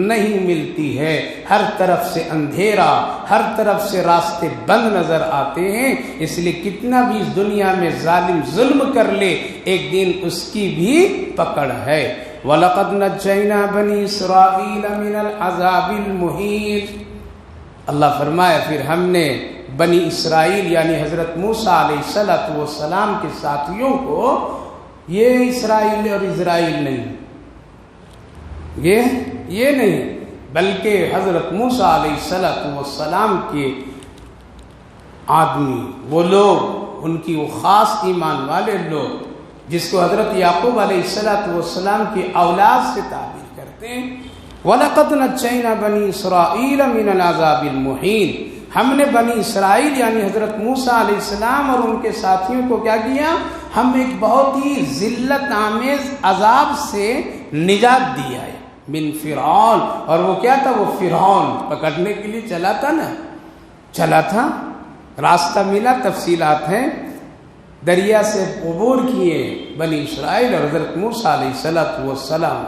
نہیں ملتی ہے. ہر طرف سے اندھیرا، ہر طرف سے راستے بند نظر آتے ہیں. اس لیے کتنا بھی اس دنیا میں ظالم ظلم کر لے، ایک دن اس کی بھی پکڑ ہے. وَلَقَدْ نَجَّيْنَا بَنِي إِسْرَائِيلَ مِنَ الْعَذَابِ الْمُهِينِ. اللہ فرمایا پھر ہم نے بنی اسرائیل یعنی حضرت موسیٰ علیہ السلام کے ساتھیوں کو، یہ اسرائیل اور اسرائیل نہیں، یہ نہیں، بلکہ حضرت موسیٰ علیہ السلام کے آدمی، وہ لوگ، ان کی وہ خاص ایمان والے لوگ جس کو حضرت یعقوب علیہ السلام کی اولاد سے تعبیر کرتے ہیں. وَلَقَدْ نَجَّيْنَا بَنِي إِسْرَائِيلَ مِنَ الْعَذَابِ الْمُهِينِ. ہم نے بنی اسرائیل یعنی حضرت موسیٰ علیہ السلام اور ان کے ساتھیوں کو کیا کیا؟ ہم ایک بہت ہی ذلت آمیز عذاب سے نجات دیا ہے. من فرعون. اور وہ کیا تھا؟ وہ فرعون پکڑنے کے لیے چلا تھا، راستہ ملا، تفصیلات ہیں. دریا سے عبور کیے بنی اسرائیل اور حضرت موسیٰ علیہ السلام.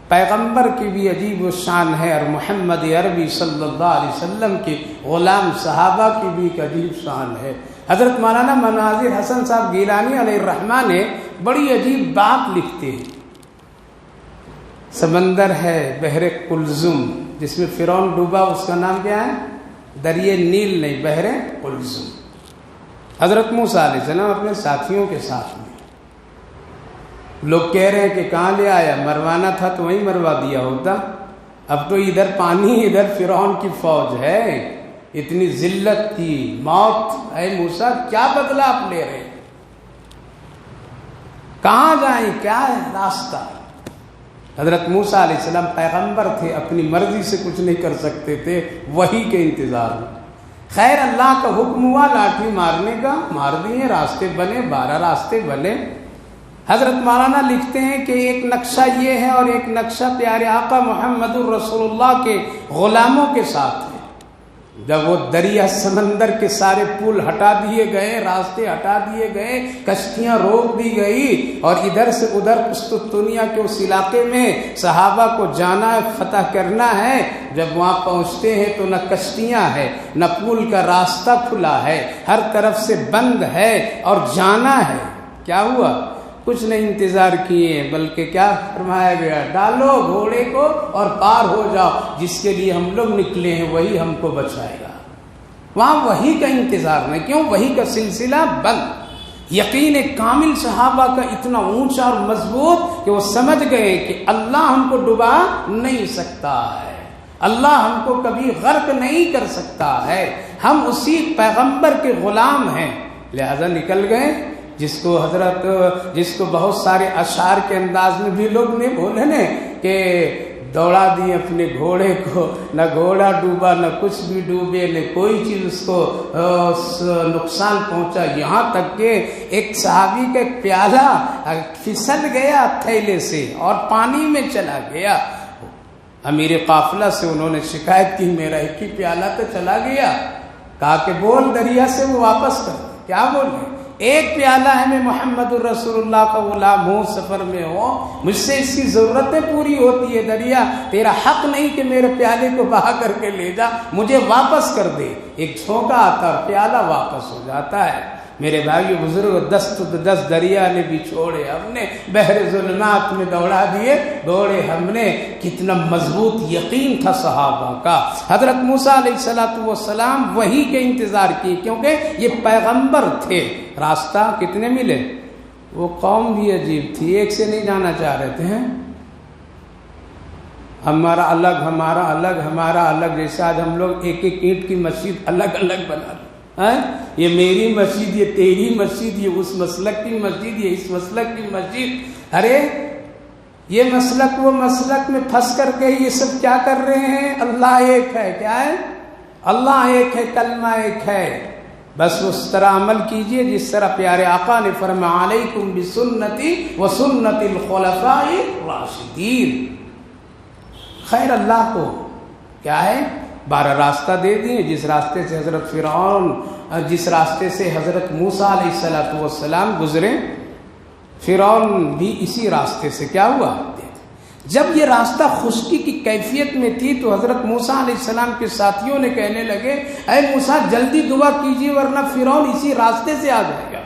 پیغمبر کی بھی عجیب و شان ہے، اور محمد عربی صلی اللہ علیہ وسلم کے غلام صحابہ کی بھی ایک عجیب شان ہے. حضرت مولانا مناظر حسن صاحب گیلانی علیہ الرحمہ نے بڑی عجیب بات لکھتے ہیں. سمندر ہے بحر قلزم جس میں فرعون ڈوبا، اس کا نام کیا ہے؟ دریا نیل نہیں، بحر قلزم. حضرت موسیٰ علیہ السلام اپنے ساتھیوں کے ساتھ میں، لوگ کہہ رہے ہیں کہ کہاں لے آیا، مروانا تھا تو وہیں مروا دیا ہوتا، اب تو ادھر پانی ادھر فرعون کی فوج ہے، اتنی ذلت کی موت. اے موسیٰ کیا بدلہ آپ لے رہے ہیں، کہاں جائیں، کیا ہے راستہ؟ حضرت موسیٰ علیہ السلام پیغمبر تھے، اپنی مرضی سے کچھ نہیں کر سکتے تھے، وحی کے انتظار میں. خیر اللہ کا حکم ہوا لاٹھی مارنے کا، مار دیے، راستے بنے، 12 راستے بنے. حضرت مولانا لکھتے ہیں کہ ایک نقشہ یہ ہے اور ایک نقشہ پیارے آقا محمد الرسول اللہ کے غلاموں کے ساتھ ہے. جب وہ دریا سمندر کے سارے پل ہٹا دیے گئے، راستے ہٹا دیے گئے، کشتیاں روک دی گئی، اور ادھر سے ادھر قسطنطنیہ کے اس علاقے میں صحابہ کو جانا ہے، فتح کرنا ہے، جب وہاں پہنچتے ہیں تو نہ کشتیاں ہے، نہ پل کا راستہ کھلا ہے، ہر طرف سے بند ہے، اور جانا ہے۔ کیا ہوا؟ کچھ نہیں انتظار کیے، بلکہ کیا فرمایا گیا؟ ڈالو گھوڑے کو اور پار ہو جاؤ، جس کے لیے ہم لوگ نکلے ہیں وہی ہم کو بچائے گا۔ وہاں وحی کا انتظار نہیں، کیوں؟ وحی کا سلسلہ بند۔ یقین کامل صحابہ کا اتنا اونچا اور مضبوط کہ وہ سمجھ گئے کہ اللہ ہم کو ڈبا نہیں سکتا ہے، اللہ ہم کو کبھی غرق نہیں کر سکتا ہے، ہم اسی پیغمبر کے غلام ہیں، لہذا نکل گئے۔ جس کو بہت سارے اشعار کے انداز میں بھی لوگ نے بولے نا کہ دوڑا دی اپنے گھوڑے کو، نہ گھوڑا ڈوبا نہ کچھ بھی ڈوبے، نہ کوئی چیز اس کو نقصان پہنچا، یہاں تک کہ ایک صحابی کا ایک پیالہ پھسل گیا تھیلے سے اور پانی میں چلا گیا۔ امیر قافلہ سے انہوں نے شکایت کی، میرا ایک ہی پیالہ تو چلا گیا۔ کہا کہ بول دریا سے وہ واپس کر۔ کیا بولے؟ ایک پیالہ ہے، میں محمد الرسول اللہ کا غلام ہوں، سفر میں ہوں، مجھ سے اس کی ضرورتیں پوری ہوتی ہے، دریا تیرا حق نہیں کہ میرے پیالے کو بہا کر کے لے جا، مجھے واپس کر دے۔ ایک جھونکا آتا اور پیالہ واپس ہو جاتا ہے۔ میرے بھائی بزرگ، 10 دریا نے بھی چھوڑے، ہم نے بحر ظلمات میں دوڑا دیے دوڑے، ہم نے کتنا مضبوط یقین تھا صحابہ کا۔ حضرت موسیٰ علیہ السلام وحی کے انتظار کیے، کیونکہ یہ پیغمبر تھے۔ راستہ کتنے ملے؟ وہ قوم بھی عجیب تھی، ایک سے نہیں جانا چاہ رہے تھے، ہمارا الگ ہمارا الگ ہمارا الگ، جیسے آج ہم لوگ ایک ایک اینٹ کی مسجد الگ الگ بنا دیں، یہ میری مسجد، یہ تیری مسجد، یہ اس مسلک کی مسجد، یہ اس مسلک کی مسجد۔ ارے یہ مسلک وہ مسلک میں پھنس کر کے یہ سب کیا کر رہے ہیں؟ اللہ ایک ہے۔ کیا ہے؟ اللہ ایک ہے، کلمہ ایک ہے، بس اس طرح عمل کیجئے جس طرح پیارے آقا نے فرمایا، علیکم بسنتی وسنت الخلفاء الراشدین۔ خیر اللہ کو کیا ہے؟ 12 راستہ دے دیے، جس راستے سے حضرت فرعون، جس راستے سے حضرت موسیٰ علیہ السلام گزرے، فرعون بھی اسی راستے سے کیا ہوا؟ جب یہ راستہ خشکی کی کیفیت میں تھی تو حضرت موسیٰ علیہ السلام کے ساتھیوں نے کہنے لگے، اے موسیٰ جلدی دعا کیجیے ورنہ فرعون اسی راستے سے آ جائے گا۔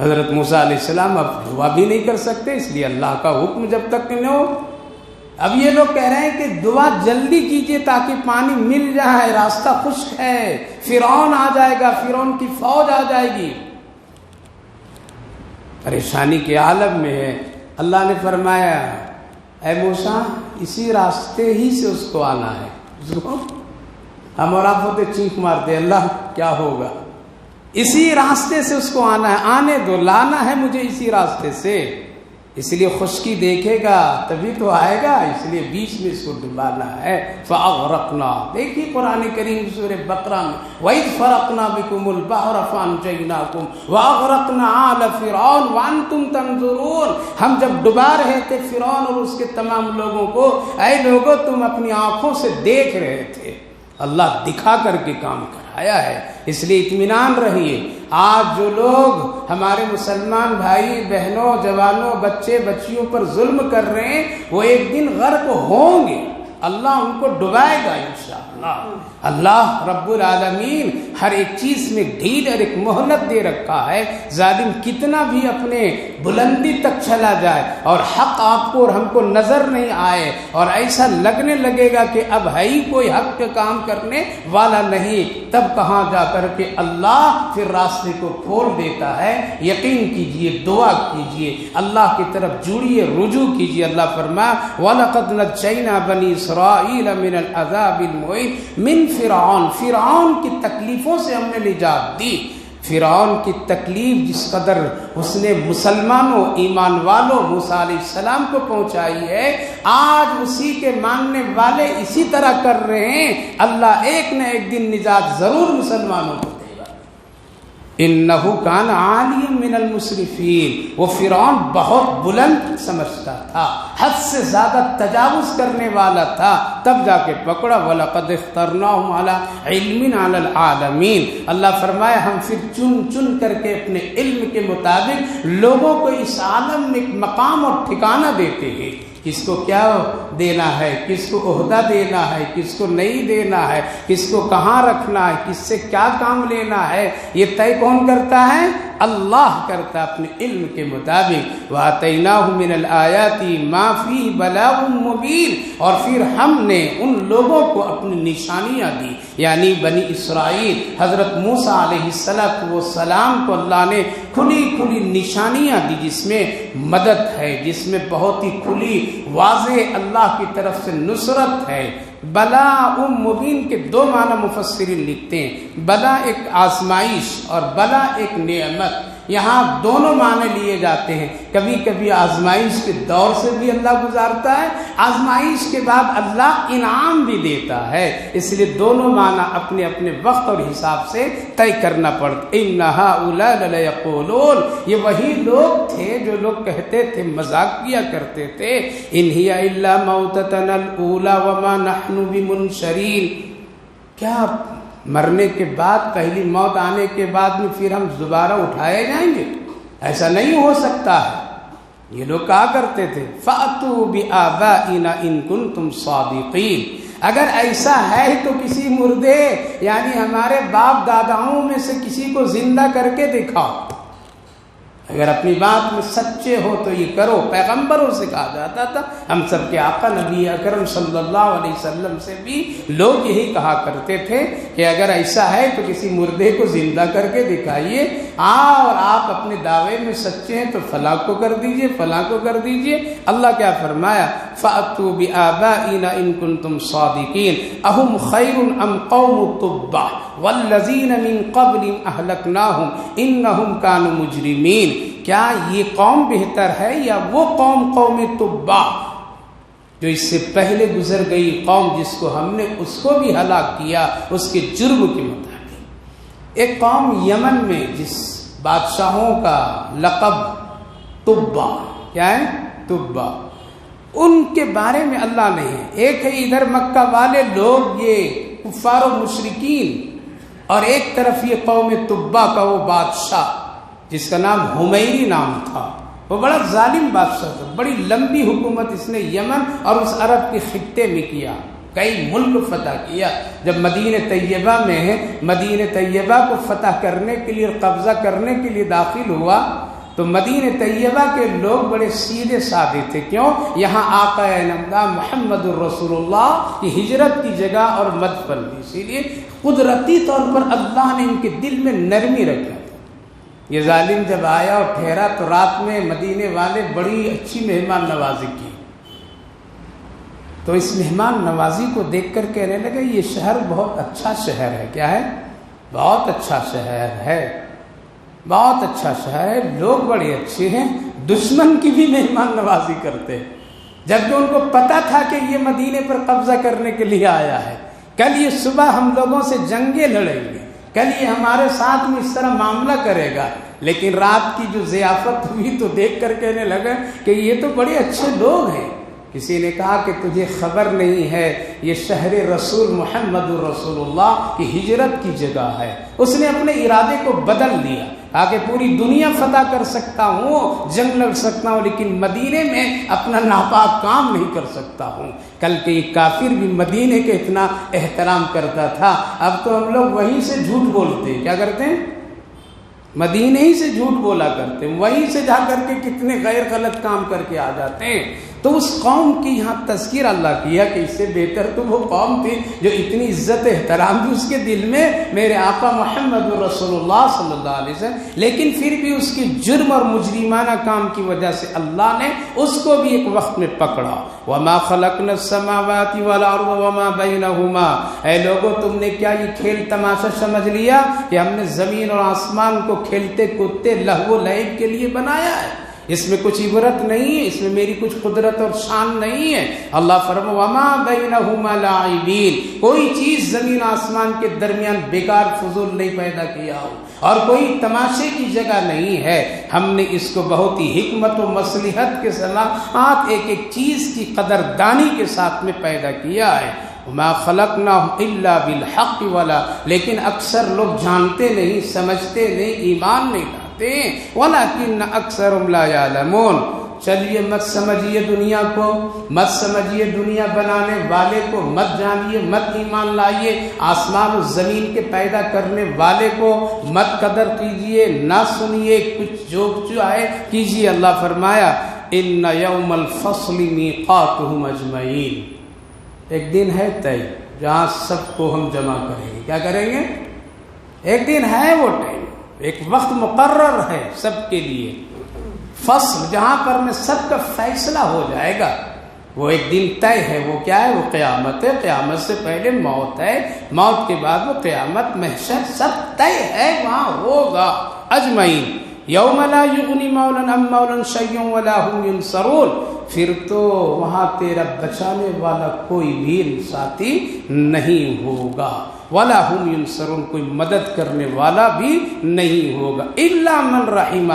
حضرت موسیٰ علیہ السلام اب دعا بھی نہیں کر سکتے، اس لیے اللہ کا حکم جب تک نہ ہو۔ اب یہ لوگ کہہ رہے ہیں کہ دعا جلدی کیجیے تاکہ پانی مل جائے، راستہ خشک ہے، فرعون آ جائے گا، فرعون کی فوج آ جائے گی۔ پریشانی کے عالم میں ہے۔ اللہ نے فرمایا، اے موسیٰ اسی راستے ہی سے اس کو آنا ہے۔ ہم اور آپ ہوتے چیخ مارتے، اللہ کیا ہوگا؟ اسی راستے سے اس کو آنا ہے، آنے دو، لانا ہے مجھے اسی راستے سے۔ اس لیے خشکی دیکھے گا تبھی تو آئے گا، اس لیے بیچ میں اس کو ڈبانا ہے۔ فَأَغْرَقْنَا، دیکھیے قرآن کریم سورہ بقرہ میں، وَإِذْ فَرَقْنَا بِكُمُ الْبَحْرَ فَأَنْجَيْنَاكُمْ وَأَغْرَقْنَا آلَ فِرْعَوْنَ وَأَنْتُمْ تَنْظُرُونَ۔ ہم جب ڈبا رہے تھے فرعون اور اس کے تمام لوگوں کو، اے لوگوں تم اپنی آنکھوں سے دیکھ رہے تھے، اللہ دکھا کر کے کام کرایا ہے، اس لیے اطمینان رہیے۔ آج جو لوگ ہمارے مسلمان بھائی بہنوں جوانوں بچے بچیوں پر ظلم کر رہے ہیں، وہ ایک دن غرق ہوں گے، اللہ ان کو ڈبائے گا انشاءاللہ۔ اللہ رب العالمین ہر ایک چیز میں ڈھیل اور ایک مہلت دے رکھا ہے۔ ظالم کتنا بھی اپنے بلندی تک چلا جائے اور حق آپ کو اور ہم کو نظر نہیں آئے اور ایسا لگنے لگے گا کہ اب ہے ہی کوئی حق کا کام کرنے والا نہیں، تب کہاں جا کر کے اللہ پھر راستے کو کھول دیتا ہے۔ یقین کیجئے، دعا کیجئے، اللہ کی طرف جڑیے، رجوع کیجئے۔ اللہ فرمایا، وَلَقَدْ نَجَّيْنَا بَنِي إِسْرَائِيلَ مِنَ الْعَذَابِ الْمُهِينِ مِنْ فرعون کی تکلیفوں سے ہم نے نجات دی۔ فرعون کی تکلیف جس قدر اس نے مسلمانوں ایمان والوں موسیٰ علیہ السلام کو پہنچائی ہے، آج اسی کے ماننے والے اسی طرح کر رہے ہیں۔ اللہ ایک نہ ایک دن نجات ضرور مسلمانوں کو دے گا۔ انہو کان عالیا من المسرفین، وہ فرعون بہت بلند سمجھتا تھا، حد سے زیادہ تجاوز کرنے والا تھا، تب جا کے پکڑا۔ وَلَقَدْ اخْتَرْنَاهُمْ عَلَىٰ عِلْمٍ عَلَى الْعَالَمِينَ، اللہ فرمایا ہم پھر چن چن کر کے اپنے علم کے مطابق لوگوں کو اس عالم میں ایک مقام اور ٹھکانہ دیتے ہیں، کس کو کیا دینا ہے، کس کو عہدہ دینا ہے، کس کو نہیں دینا ہے، کس کو کہاں رکھنا ہے، کس سے کیا کام لینا ہے، یہ طے کون کرتا ہے؟ اللہ کرتا اپنے علم کے مطابق۔ وَآتَيْنَاهُ مِنَ الْآيَاتِ مَا فِيهِ بَلَاغٌ مُبِينٌ، اور پھر ہم نے ان لوگوں کو اپنی نشانیاں دی، یعنی بنی اسرائیل، حضرت موسیٰ علیہ السلام کو اللہ نے کھلی کھلی نشانیاں دی، جس میں مدد ہے، جس میں بہت ہی کھلی واضح اللہ کی طرف سے نصرت ہے۔ بلا مبین کے دو معنی مفسرین لکھتے ہیں، بلا ایک آزمائش اور بلا ایک نعمت، یہاں دونوں معنی لیے جاتے ہیں۔ کبھی کبھی آزمائش کے دور سے بھی اللہ گزارتا ہے، آزمائش کے بعد اللہ انعام بھی دیتا ہے، اس لیے دونوں معنی اپنے اپنے وقت اور حساب سے طے کرنا پڑتا۔ ان هؤلاء لیقولون، یہ وہی لوگ تھے جو لوگ کہتے تھے، مذاق کیا کرتے تھے، ان ہی الا موتتنا الاولی وما نحن بمنشرین، کیا مرنے کے بعد، پہلی موت آنے کے بعد میں پھر ہم دوبارہ اٹھائے جائیں گے؟ ایسا نہیں ہو سکتا ہے، یہ لوگ کہا کرتے تھے۔ فَأْتُوا بِآبَائِنَا إِن كُنتُمْ صَادِقِينَ، اگر ایسا ہے تو کسی مردے یعنی ہمارے باپ داداؤں میں سے کسی کو زندہ کر کے دکھاؤ، اگر اپنی بات میں سچے ہو تو یہ کرو۔ پیغمبروں سے کہا جاتا تھا، ہم سب کے آقا نبی اکرم صلی اللہ علیہ وسلم سے بھی لوگ یہی کہا کرتے تھے کہ اگر ایسا ہے تو کسی مردے کو زندہ کر کے دکھائیے، اور آپ اپنے دعوے میں سچے ہیں تو فلاں کو کر دیجئے، فلاں کو کر دیجئے۔ اللہ کیا فرمایا؟ فَأْتُوا بِآبَائِنَا إِن كُنتُمْ صَادِقِينَ أَهُمْ خَيْرٌ أَمْ قَوْمُ تُبَّعٍ وَالَّذِينَ مِن قَبْلِهِمْ أَهْلَكْنَاهُمْ إِنَّهُمْ كَانُوا مُجْرِمِينَ، کیا یہ قوم بہتر ہے یا وہ قوم تبع جو اس سے پہلے گزر گئی قوم، جس کو ہم نے اس کو بھی ہلاک کیا اس کے جرم کے مطابق؟ ایک قوم یمن میں جس بادشاہوں کا لقب تبع، کیا ہے؟ تبع، ان کے بارے میں اللہ نے ہے۔ ایک ہے ادھر مکہ والے لوگ، یہ کفار و مشرکین، اور ایک طرف یہ قوم تبع کا وہ بادشاہ جس کا نام حمیری نام تھا، وہ بڑا ظالم بادشاہ تھا، بڑی لمبی حکومت اس نے یمن اور اس عرب کے خطے میں کیا، کئی ملک فتح کیا۔ جب مدینہ طیبہ میں ہے، مدینہ طیبہ کو فتح کرنے کے لیے اور قبضہ کرنے کے لیے داخل ہوا تو مدینہ طیبہ کے لوگ بڑے سیدھے سادے تھے، کیوں؟ یہاں آقا انعام محمد الرسول اللہ کی ہجرت کی جگہ اور مدفن تھی، اسی لیے قدرتی طور پر اللہ نے ان کے دل میں نرمی رکھا۔ یہ ظالم جب آیا اور ٹھہرا تو رات میں مدینے والے بڑی اچھی مہمان نوازی کی، تو اس مہمان نوازی کو دیکھ کر کہنے لگے یہ شہر بہت اچھا شہر ہے۔ کیا ہے؟ بہت اچھا شہر ہے، بہت اچھا شہر ہے، لوگ بڑے اچھے ہیں، دشمن کی بھی مہمان نوازی کرتے ہیں، جبکہ ان کو پتا تھا کہ یہ مدینے پر قبضہ کرنے کے لیے آیا ہے، کل یہ صبح ہم لوگوں سے جنگیں لڑیں گے، کل یہ ہمارے ساتھ میں اس طرح معاملہ کرے گا، لیکن رات کی جو ضیافت ہوئی تو دیکھ کر کہنے لگا کہ یہ تو بڑے اچھے لوگ ہیں۔ کسی نے کہا کہ تجھے خبر نہیں ہے، یہ شہر رسول محمد رسول اللہ کی ہجرت کی جگہ ہے۔ اس نے اپنے ارادے کو بدل دیا، کہا کہ پوری دنیا فتح کر سکتا ہوں، جنگ لڑ سکتا ہوں، لیکن مدینے میں اپنا ناپاک کام نہیں کر سکتا ہوں۔ کل کے یہ کافر بھی مدینے کے اتنا احترام کرتا تھا، اب تو ہم لوگ وہیں سے جھوٹ بولتے ہیں۔ کیا کرتے ہیں؟ مدینے ہی سے جھوٹ بولا کرتے ہیں، وہیں سے جا کر کے کتنے غیر غلط کام کر کے آ جاتے ہیں۔ تو اس قوم کی یہاں تذکیر اللہ کیا کہ اس سے بہتر تو وہ قوم تھی جو اتنی عزت احترام بھی اس کے دل میں میرے آقا محمد رسول اللہ صلی اللہ علیہ وسلم، لیکن پھر بھی اس کی جرم اور مجرمانہ کام کی وجہ سے اللہ نے اس کو بھی ایک وقت میں پکڑا۔ وَمَا خَلَقْنَا السَّمَاوَاتِ وَالْأَرْضَ وَمَا بَيْنَهُمَا، اے لوگوں تم نے کیا یہ کھیل تماشا سمجھ لیا کہ ہم نے زمین اور آسمان کو کھیلتے کودتے لہو و لعب کے لیے بنایا ہے؟ اس میں کچھ عبرت نہیں ہے، اس میں میری کچھ قدرت اور شان نہیں ہے۔ اللہ فرمایا وما بینہما لاعبین، کوئی چیز زمین آسمان کے درمیان بیکار فضول نہیں پیدا کیا ہو، اور کوئی تماشے کی جگہ نہیں ہے۔ ہم نے اس کو بہت ہی حکمت و مصلحت کے ساتھ ایک ایک چیز کی قدردانی کے ساتھ میں پیدا کیا ہے۔ ما خلقناہم الا بالحق ولا، لیکن اکثر لوگ جانتے نہیں، سمجھتے نہیں، ایمان نہیں لاتے، ولکن اکثرهم لا یعلمون۔ چلیے مت سمجھیے دنیا کو، مت سمجھیے دنیا بنانے والے کو، مت جانیے، مت ایمان لائیے آسمان و زمین کے پیدا کرنے والے کو، مت قدر کیجیے، نہ سنیے کچھ جو ہے کیجیے۔ اللہ فرمایا ان یوم الفصل میقاتهم اجمعین، ایک دن ہے طے جہاں سب کو ہم جمع کریں گے۔ کیا کریں گے؟ ایک دن ہے وہ ٹائم، ایک وقت مقرر ہے سب کے لیے، فصل جہاں پر میں سب کا فیصلہ ہو جائے گا۔ وہ ایک دن طے ہے، وہ کیا ہے؟ وہ قیامت ہے۔ قیامت سے پہلے موت ہے، موت کے بعد وہ قیامت، محشر، سب طے ہے، وہاں ہوگا اجمعین۔ یوم لا یغنی مولا عن مولا شیئا ولا هم ینصرون، پھر تو وہاں تیرا بچانے والا کوئی بھی ساتھی نہیں ہوگا، ولا هم ینصرون، کوئی مدد کرنے والا بھی نہیں ہوگا، الا من رحمہ،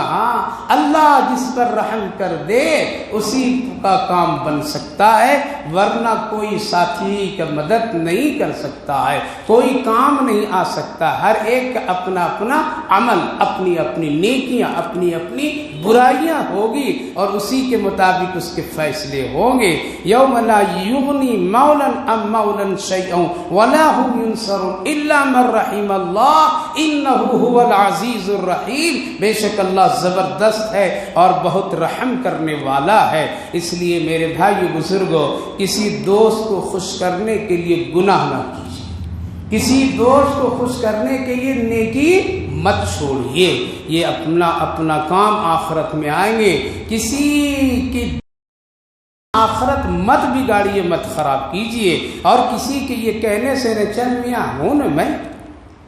اللہ جس پر رحم کر دے اسی کا کام بن سکتا ہے، ورنہ کوئی ساتھی کا مدد نہیں کر سکتا ہے، کوئی کام نہیں آ سکتا۔ ہر ایک کا اپنا اپنا عمل، اپنی اپنی نیکیاں، اپنی اپنی برائیاں ہوگی، اور اسی کے مطابق اس کے فیصلے ہوں گے۔ یوم لا یغنی مولا عن مولا شیئا ولا هم ينصرون الا من رحم اللہ انه هو العزیز الرحیم، بے شک اللہ زبردست ہے اور بہت رحم کرنے والا ہے۔ اس لیے میرے بھائیو بزرگوں، کسی دوست کو خوش کرنے کے لیے گناہ نہ کیجیے، کسی دوست کو خوش کرنے کے لیے نیکی مت چھوڑیے، یہ اپنا اپنا کام آخرت میں آئیں گے۔ کسی کی آخرت مت بگاڑیے، مت خراب کیجیے، اور کسی کے یہ کہنے سے نہ چل میاں ہوں نا میں،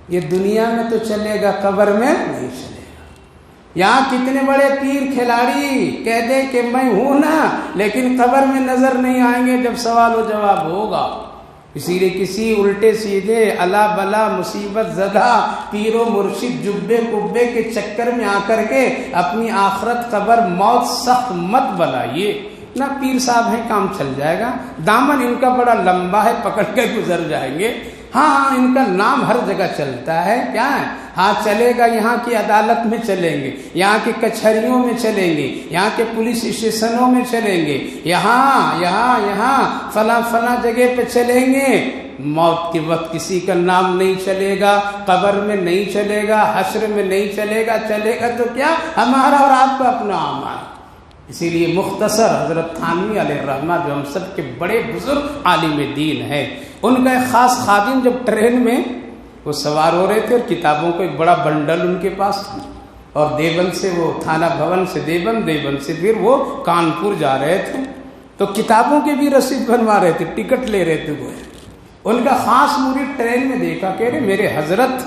یہ دنیا میں تو چلے گا، قبر میں نہیں چلے گا۔ یہاں کتنے بڑے پیر کھلاڑی کہہ دے کہ میں ہوں نا، لیکن قبر میں نظر نہیں آئیں گے جب سوال و جواب ہوگا۔ اسی لیے کسی الٹے سیدھے الا بلا مصیبت زدہ پیر و مرشد جبے کبے کے چکر میں آ کر کے اپنی آخرت قبر موت سخت مت بنائیے۔ نہ پیر صاحب ہیں، کام چل جائے گا، دامن ان کا بڑا لمبا ہے، پکڑ کے گزر جائیں گے۔ ہاں ان کا نام ہر جگہ چلتا ہے، کیا ہے؟ ہاں چلے گا، یہاں کی عدالت میں چلیں گے، یہاں کی کچہریوں میں چلیں گے، یہاں کے پولیس اسٹیشنوں میں چلیں گے، یہاں فلاں جگہ پہ چلیں گے۔ موت کے وقت کسی کا نام نہیں چلے گا، قبر میں نہیں چلے گا، حشر میں نہیں چلے گا، چلے گا تو کیا ہمارا اور آپ کا اپنا اعمال۔ اسی لیے مختصر حضرت تھانوی علیہ الرحمہ جو ہم سب کے بڑے بزرگ عالم دین ہیں، ان کا ایک خاص خادم جب ٹرین میں وہ سوار ہو رہے تھے اور کتابوں کو ایک بڑا بنڈل ان کے پاس تھا، اور دیوبند سے وہ تھانہ بھون سے دیوبند سے پھر وہ کانپور جا رہے تھے، تو کتابوں کے بھی رسید بنوا رہے تھے، ٹکٹ لے رہے تھے وہ۔ ان کا خاص مرید ٹرین میں دیکھا کہ میرے حضرت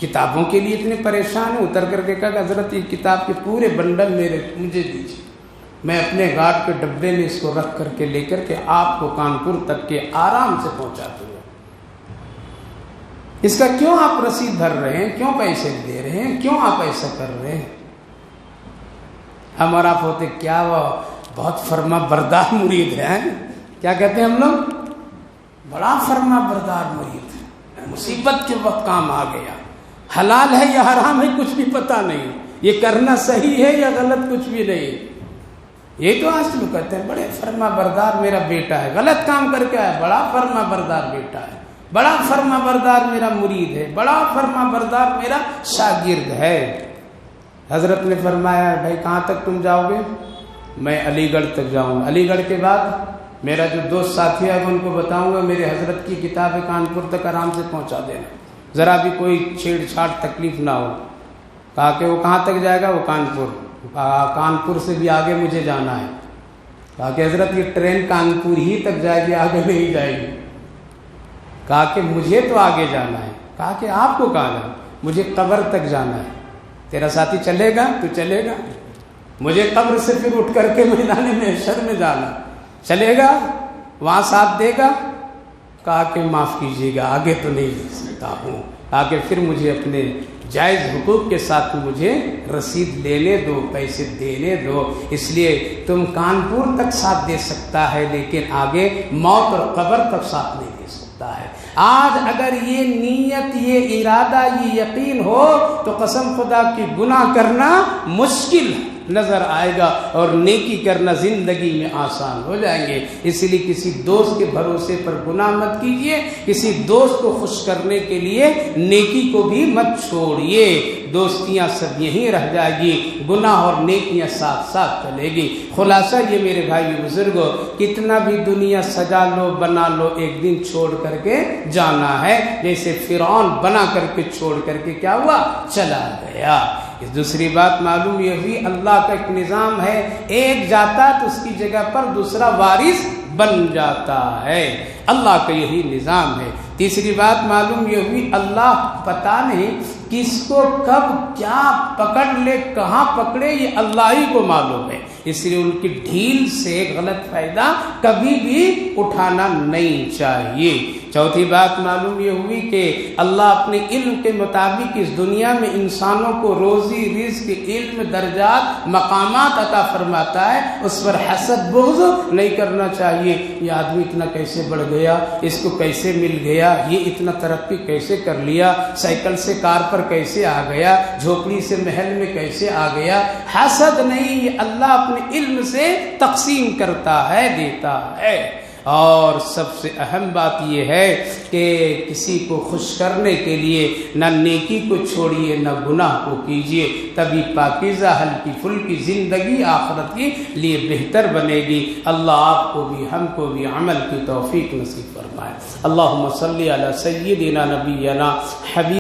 کتابوں کے لیے اتنے پریشان ہیں، اتر کر کے کہا کہ حضرت یہ کتاب کے پورے بنڈل مجھے دیجیے، میں اپنے گارڈ کے ڈبے میں اس کو رکھ کر کے لے کر کے آپ کو کانپور تک کے آرام سے پہنچا دوں گا۔ اس کا کیوں آپ رسید بھر رہے ہیں، کیوں پیسے دے رہے ہیں، کیوں آپ ایسا کر رہے ہیں؟ ہم اور آپ ہوتے کیا وہ بہت فرما بردار مرید ہیں، کیا کہتے ہیں ہم لوگ؟ بڑا فرما بردار مرید، مصیبت کے وقت کام آ گیا، حلال ہے یا حرام ہے کچھ بھی پتہ نہیں، یہ کرنا صحیح ہے یا غلط کچھ بھی نہیں۔ یہ تو آج لوگ کہتے ہیں بڑے فرما بردار میرا بیٹا ہے، غلط کام کر کے آیا، بڑا فرما بردار بیٹا ہے، بڑا فرما بردار میرا مرید ہے، بڑا فرما بردار میرا شاگرد ہے۔ حضرت نے فرمایا بھائی کہاں تک تم جاؤ گے؟ میں علی گڑھ تک جاؤں گا، علی گڑھ کے بعد میرا جو دوست ساتھی ہے ان کو بتاؤں گا میرے حضرت کی کتاب کانپور تک آرام سے پہنچا دینا، ذرا بھی کوئی چھیڑ چھاڑ تکلیف نہ ہو۔ کہا کہ وہ کہاں تک جائے گا؟ وہ کانپور سے بھی آگے مجھے جانا ہے۔ کہا کہ حضرت یہ ٹرین کانپور ہی تک جائے گی، آگے نہیں جائے گی۔ کہا کہ مجھے تو آگے جانا ہے۔ کہا کہ آپ کو کہاں جانا؟ مجھے قبر تک جانا ہے۔ تیرا ساتھی چلے گا؟ تو چلے گا۔ مجھے قبر سے پھر اٹھ کر کے میدان محشر میں جانا چلے گا؟ وہاں ساتھ دے گا؟ کہا کہ معاف کیجیے گا، آگے تو نہیں دے سکتا ہوں، کہا کہ پھر مجھے اپنے جائز حقوق کے ساتھ مجھے رسید لینے دو، پیسے دینے دو، اس لیے تم کانپور تک ساتھ دے سکتا ہے لیکن آگے موت اور قبر تک ساتھ نہیں دے سکتا ہے۔ آج اگر یہ نیت، یہ ارادہ، یہ یقین ہو تو قسم خدا کی گناہ کرنا مشکل نظر آئے گا اور نیکی کرنا زندگی میں آسان ہو جائیں گے۔ اس لیے کسی دوست کے بھروسے پر گناہ مت کیجیے، کسی دوست کو خوش کرنے کے لیے نیکی کو بھی مت چھوڑیے۔ دوستیاں سب یہیں رہ جائے گی، گناہ اور نیکیاں ساتھ ساتھ چلے گی۔ خلاصہ یہ میرے بھائی بزرگوں، کتنا بھی دنیا سجا لو بنا لو، ایک دن چھوڑ کر کے جانا ہے، جیسے فرعون بنا کر کے چھوڑ کر کے کیا ہوا؟ چلا گیا۔ دوسری بات معلوم یہ ہوئی، اللہ کا ایک نظام ہے، ایک جاتا تو اس کی جگہ پر دوسرا وارث بن جاتا ہے، اللہ کا یہی نظام ہے۔ تیسری بات معلوم یہ ہوئی، اللہ پتہ نہیں کس کو کب کیا پکڑ لے، کہاں پکڑے، یہ اللہ ہی کو معلوم ہے، اس لیے ان کی ڈھیل سے غلط فائدہ کبھی بھی اٹھانا نہیں چاہیے۔ چوتھی بات معلوم یہ ہوئی کہ اللہ اپنے علم کے مطابق اس دنیا میں انسانوں کو روزی، رزق، علم، درجات، مقامات عطا فرماتا ہے، اس پر حسد، بغض نہیں کرنا چاہیے۔ یہ آدمی اتنا کیسے بڑھ گیا، اس کو کیسے مل گیا، یہ اتنا ترقی کیسے کر لیا، سائیکل سے کار پر کیسے آ گیا، جھوپڑی سے محل میں کیسے آ گیا۔ حسد نہیں، یہ اللہ اپنے علم سے تقسیم کرتا ہے، دیتا ہے۔ اور سب سے اہم بات یہ ہے کہ کسی کو خوش کرنے کے لیے نہ نیکی کو چھوڑیے نہ گناہ کو کیجیے، تبھی پاکیزہ ہلکی پھلکی زندگی آخرت کے لیے بہتر بنے گی۔ اللہ آپ کو بھی ہم کو بھی عمل کی توفیق نصیب فرمائے۔ اللہم صلی علی سیدنا نبینا حبیب